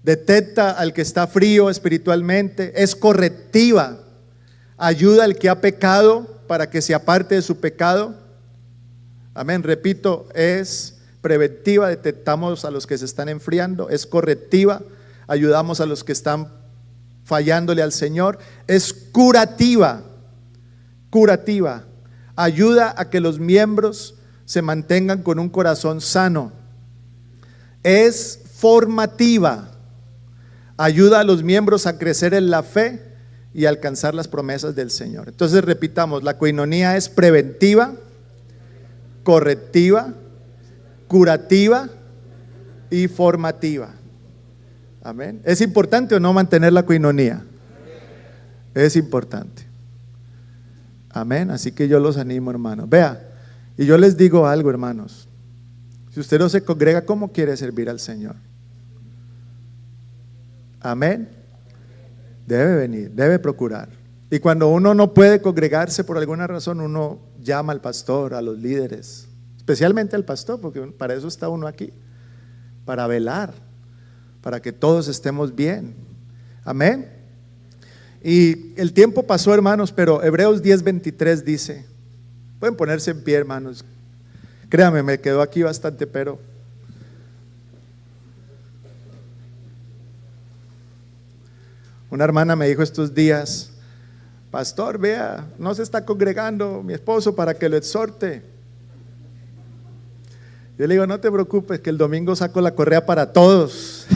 detecta al que está frío espiritualmente, es correctiva, ayuda al que ha pecado para que se aparte de su pecado. Amén, repito, es preventiva, detectamos a los que se están enfriando, es correctiva, ayudamos a los que están fallándole al Señor, es curativa, ayuda a que los miembros se mantengan con un corazón sano, es formativa, ayuda a los miembros a crecer en la fe y alcanzar las promesas del Señor. Entonces repitamos, la coinonía es preventiva, correctiva, curativa y formativa. Amén. ¿Es importante o no mantener la coinonía? Es importante. Amén. Así que yo los animo, hermanos. Vea, y yo les digo algo, hermanos. Si usted no se congrega, ¿cómo quiere servir al Señor? Amén. Debe venir, debe procurar. Y cuando uno no puede congregarse por alguna razón, uno llama al pastor, a los líderes, especialmente al pastor, porque para eso está uno aquí, para velar, para que todos estemos bien. Amén. Y el tiempo pasó, hermanos, pero Hebreos 10:23 dice, pueden ponerse en pie, hermanos. Créame, me quedó aquí bastante, pero una hermana me dijo estos días, pastor, vea, no se está congregando mi esposo para que lo exhorte. Yo le digo, no te preocupes, que el domingo saco la correa para todos.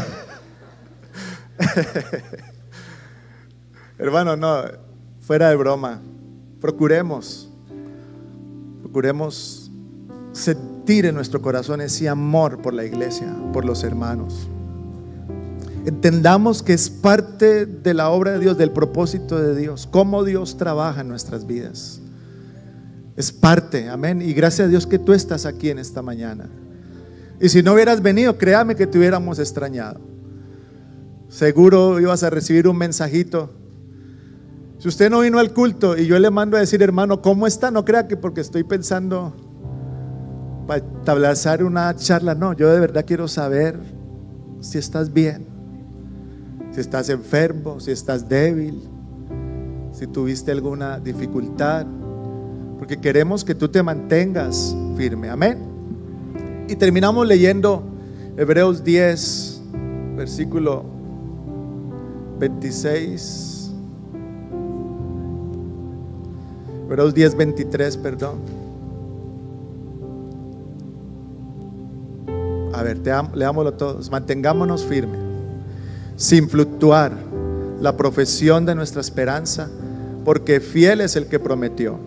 Hermano, no, fuera de broma, procuremos sentir en nuestro corazón ese amor por la iglesia, por los hermanos. Entendamos que es parte de la obra de Dios, del propósito de Dios, cómo Dios trabaja en nuestras vidas. Es parte, amén. Y gracias a Dios que tú estás aquí en esta mañana. Y si no hubieras venido, créame que te hubiéramos extrañado. Seguro ibas a recibir un mensajito. Si usted no vino al culto y yo le mando a decir, hermano, ¿cómo está? No crea que porque estoy pensando para establecer una charla. No, yo de verdad quiero saber si estás bien, Si estás enfermo, si estás débil, si tuviste alguna dificultad, porque queremos que tú te mantengas firme. Amén. Y terminamos leyendo Hebreos 10, versículo 26. Hebreos 10, 23, perdón. A ver, leámoslo todos. Mantengámonos firmes, sin fluctuar, la profesión de nuestra esperanza, porque fiel es el que prometió.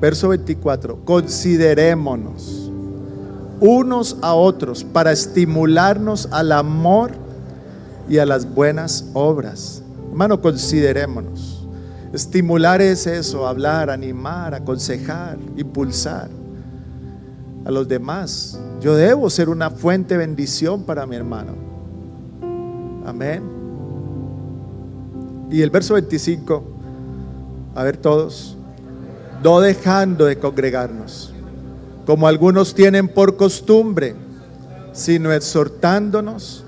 Verso 24. Considerémonos unos a otros para estimularnos al amor y a las buenas obras. Hermano, considerémonos. Estimular es eso, hablar, animar, aconsejar, impulsar a los demás. Yo debo ser una fuente de bendición para mi hermano. Amén. Y el verso 25, a ver todos. No dejando de congregarnos, como algunos tienen por costumbre, sino exhortándonos,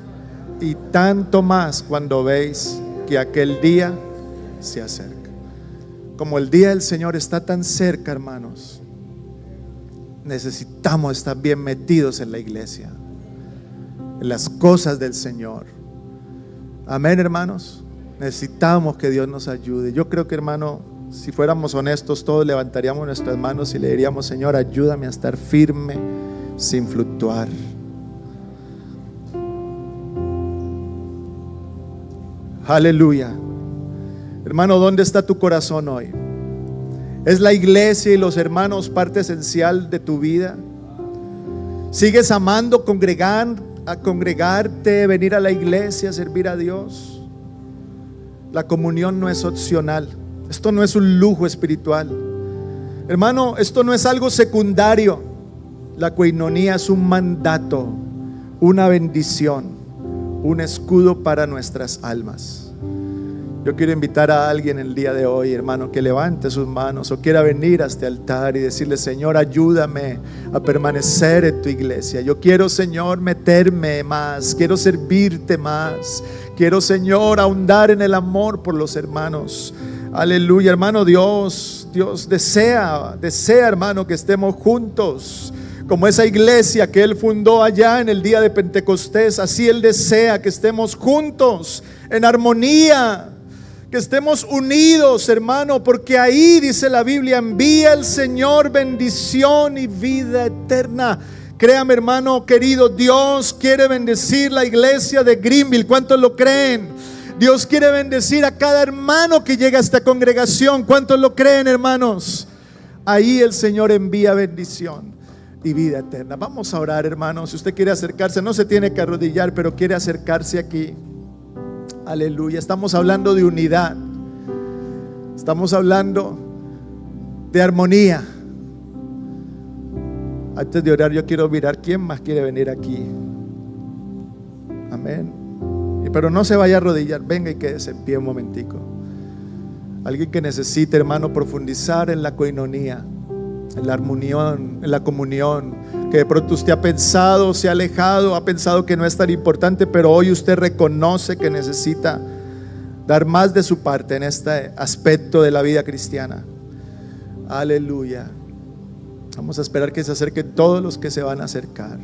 y tanto más cuando veis que aquel día se acerca. Como el día del Señor está tan cerca, hermanos, necesitamos estar bien metidos en la iglesia, en las cosas del Señor. Amén, hermanos. Necesitamos que Dios nos ayude. Yo creo que, hermano, si fuéramos honestos, todos levantaríamos nuestras manos y le diríamos: Señor, ayúdame a estar firme sin fluctuar. Aleluya. Hermano, ¿dónde está tu corazón hoy? ¿Es la iglesia y los hermanos parte esencial de tu vida? ¿Sigues amando congregarte, venir a la iglesia, servir a Dios? La comunión no es opcional. Esto no es un lujo espiritual. Hermano, esto no es algo secundario. La coinonía es un mandato, una bendición, un escudo para nuestras almas. Yo quiero invitar a alguien el día de hoy, hermano, que levante sus manos o quiera venir a este altar y decirle: Señor, ayúdame a permanecer en tu iglesia. Yo quiero, Señor, meterme más, quiero servirte más, quiero, Señor, ahondar en el amor por los hermanos. Aleluya, hermano. Dios desea, hermano, que estemos juntos. Como esa iglesia que Él fundó allá en el día de Pentecostés, así Él desea que estemos juntos, en armonía, que estemos unidos, hermano, porque ahí dice la Biblia: envía el Señor bendición y vida eterna. Créame, hermano querido, Dios quiere bendecir la iglesia de Greenville. ¿Cuántos lo creen? Dios quiere bendecir a cada hermano que llega a esta congregación. ¿Cuántos lo creen, hermanos? Ahí el Señor envía bendición y vida eterna. Vamos a orar, hermanos. Si usted quiere acercarse, no se tiene que arrodillar, pero quiere acercarse aquí. Aleluya. Estamos hablando de unidad. Estamos hablando de armonía. Antes de orar, yo quiero mirar quién más quiere venir aquí. Amén. Pero no se vaya a arrodillar. Venga y quédese en pie un momentico. Alguien que necesite, hermano, profundizar en la coinonía, en la armonión, en la comunión, que de pronto usted ha pensado, se ha alejado, ha pensado que no es tan importante, pero hoy usted reconoce que necesita dar más de su parte en este aspecto de la vida cristiana. Aleluya. Vamos a esperar que se acerquen todos los que se van a acercar.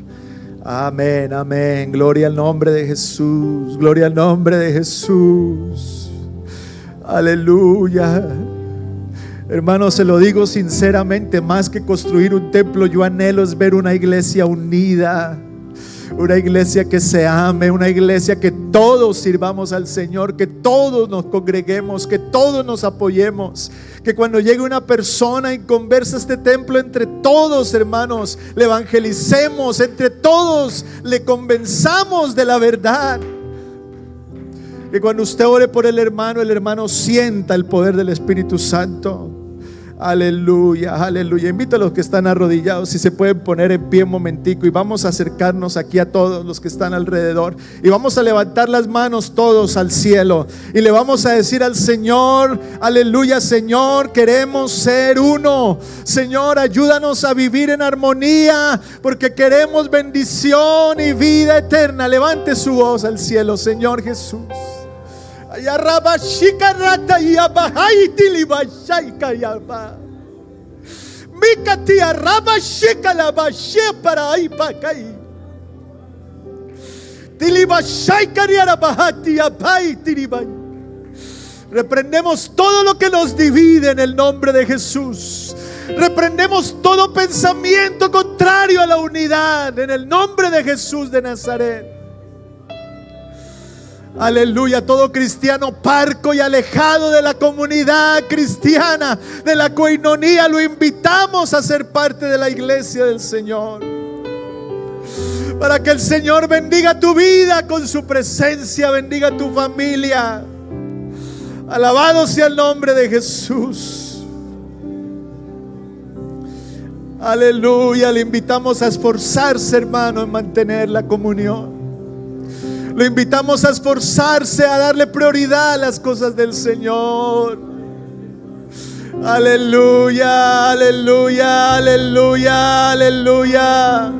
Amén, amén. Gloria al nombre de Jesús. Gloria al nombre de Jesús. Aleluya. Hermano, se lo digo sinceramente, más que construir un templo, yo anhelo es ver una iglesia unida, una iglesia que se ame, una iglesia que todos sirvamos al Señor, que todos nos congreguemos, que todos nos apoyemos, que cuando llegue una persona y conversa a este templo, entre todos, hermanos, le evangelicemos, entre todos le convenzamos de la verdad. Que cuando usted ore por el hermano sienta el poder del Espíritu Santo. Aleluya, aleluya. Invito a los que están arrodillados, si se pueden poner en pie un momentico, y vamos a acercarnos aquí a todos los que están alrededor, y vamos a levantar las manos todos al cielo, y le vamos a decir al Señor: aleluya, Señor, queremos ser uno. Señor, ayúdanos a vivir en armonía, porque queremos bendición y vida eterna. Levante su voz al cielo. Señor Jesús, Ayaraba shikarata yabahai tilibashaika yaba. Mikati araba shikalaba shepara ipakai. Tilibashaika yarabahati yabai tilibai. Reprendemos todo lo que nos divide en el nombre de Jesús. Reprendemos todo pensamiento contrario a la unidad en el nombre de Jesús de Nazaret. Aleluya, todo cristiano parco y alejado de la comunidad cristiana, de la coinonía, lo invitamos a ser parte de la iglesia del Señor. Para que el Señor bendiga tu vida con su presencia, bendiga tu familia. Alabado sea el nombre de Jesús. Aleluya, le invitamos a esforzarse, hermano, en mantener la comunión. Lo invitamos a esforzarse, a darle prioridad a las cosas del Señor. Aleluya, aleluya, aleluya, aleluya.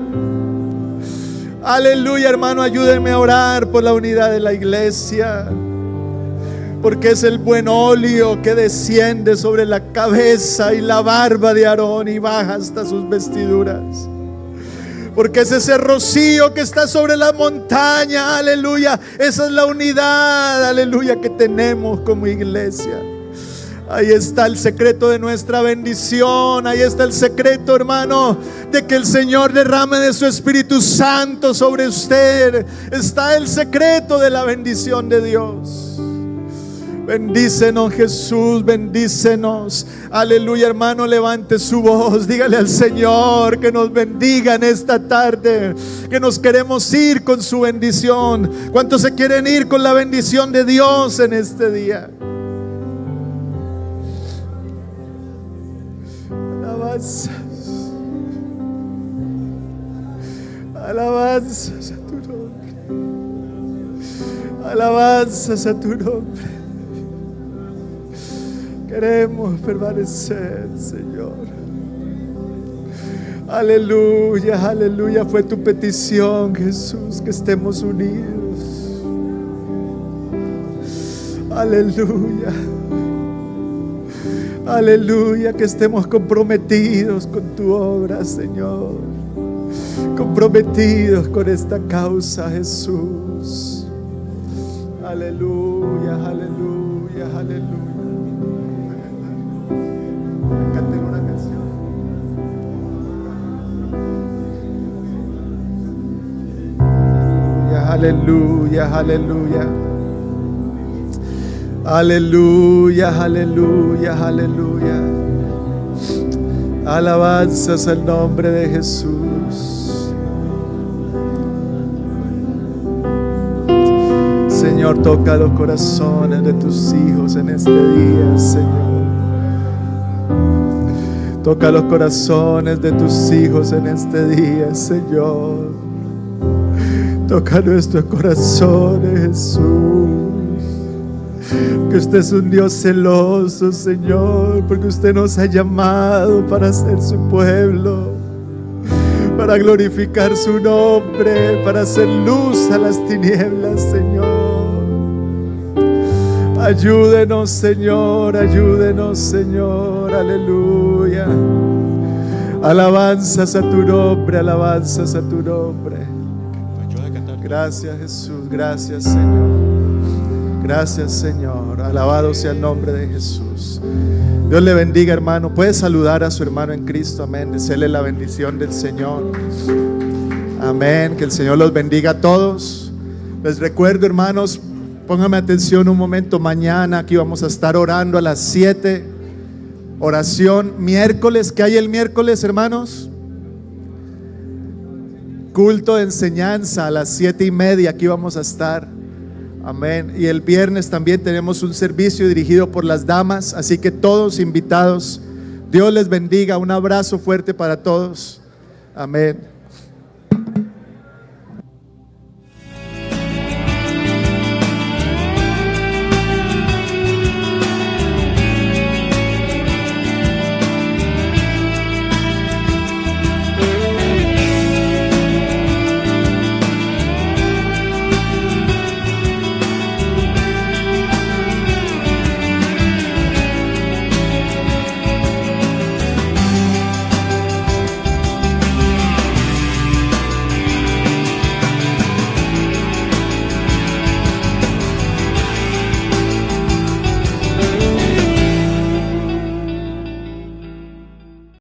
Aleluya, hermano, ayúdenme a orar por la unidad de la iglesia. Porque es el buen óleo que desciende sobre la cabeza y la barba de Aarón y baja hasta sus vestiduras. Porque es ese rocío que está sobre la montaña, aleluya. Esa es la unidad, aleluya, que tenemos como iglesia. Ahí está el secreto de nuestra bendición. Ahí está el secreto, hermano, de que el Señor derrame de su Espíritu Santo sobre usted. Está el secreto de la bendición de Dios. Bendícenos, Jesús, bendícenos. Aleluya, hermano, levante su voz. Dígale al Señor que nos bendiga en esta tarde, que nos queremos ir con su bendición. ¿Cuántos se quieren ir con la bendición de Dios en este día? Alabanzas, alabanzas a tu nombre, alabanzas a tu nombre. Queremos permanecer, Señor. Aleluya, aleluya. Fue tu petición, Jesús, que estemos unidos. Aleluya. Aleluya, que estemos comprometidos con tu obra, Señor. Comprometidos con esta causa, Jesús. Aleluya, aleluya, aleluya. Canten una canción. Aleluya, aleluya. Aleluya, aleluya, aleluya. Alabanzas al nombre de Jesús. Señor, toca los corazones de tus hijos en este día, Señor. Toca los corazones de tus hijos en este día, Señor. Toca nuestros corazones, Jesús. Que usted es un Dios celoso, Señor, porque usted nos ha llamado para ser su pueblo, para glorificar su nombre, para hacer luz a las tinieblas, Señor. Ayúdenos, Señor, ayúdenos, Señor, aleluya. Alabanzas a tu nombre, alabanzas a tu nombre. Gracias, Jesús, gracias, Señor. Gracias, Señor. Alabado sea el nombre de Jesús. Dios le bendiga, hermano. Puede saludar a su hermano en Cristo, amén. Desearle la bendición del Señor. Amén. Que el Señor los bendiga a todos. Les recuerdo, hermanos, pónganme atención un momento. Mañana aquí vamos a estar orando a las 7. Oración miércoles. ¿Qué hay el miércoles, hermanos? Culto de enseñanza a las 7:30. Aquí vamos a estar. Amén. Y el viernes también tenemos un servicio dirigido por las damas. Así que todos invitados. Dios les bendiga. Un abrazo fuerte para todos. Amén.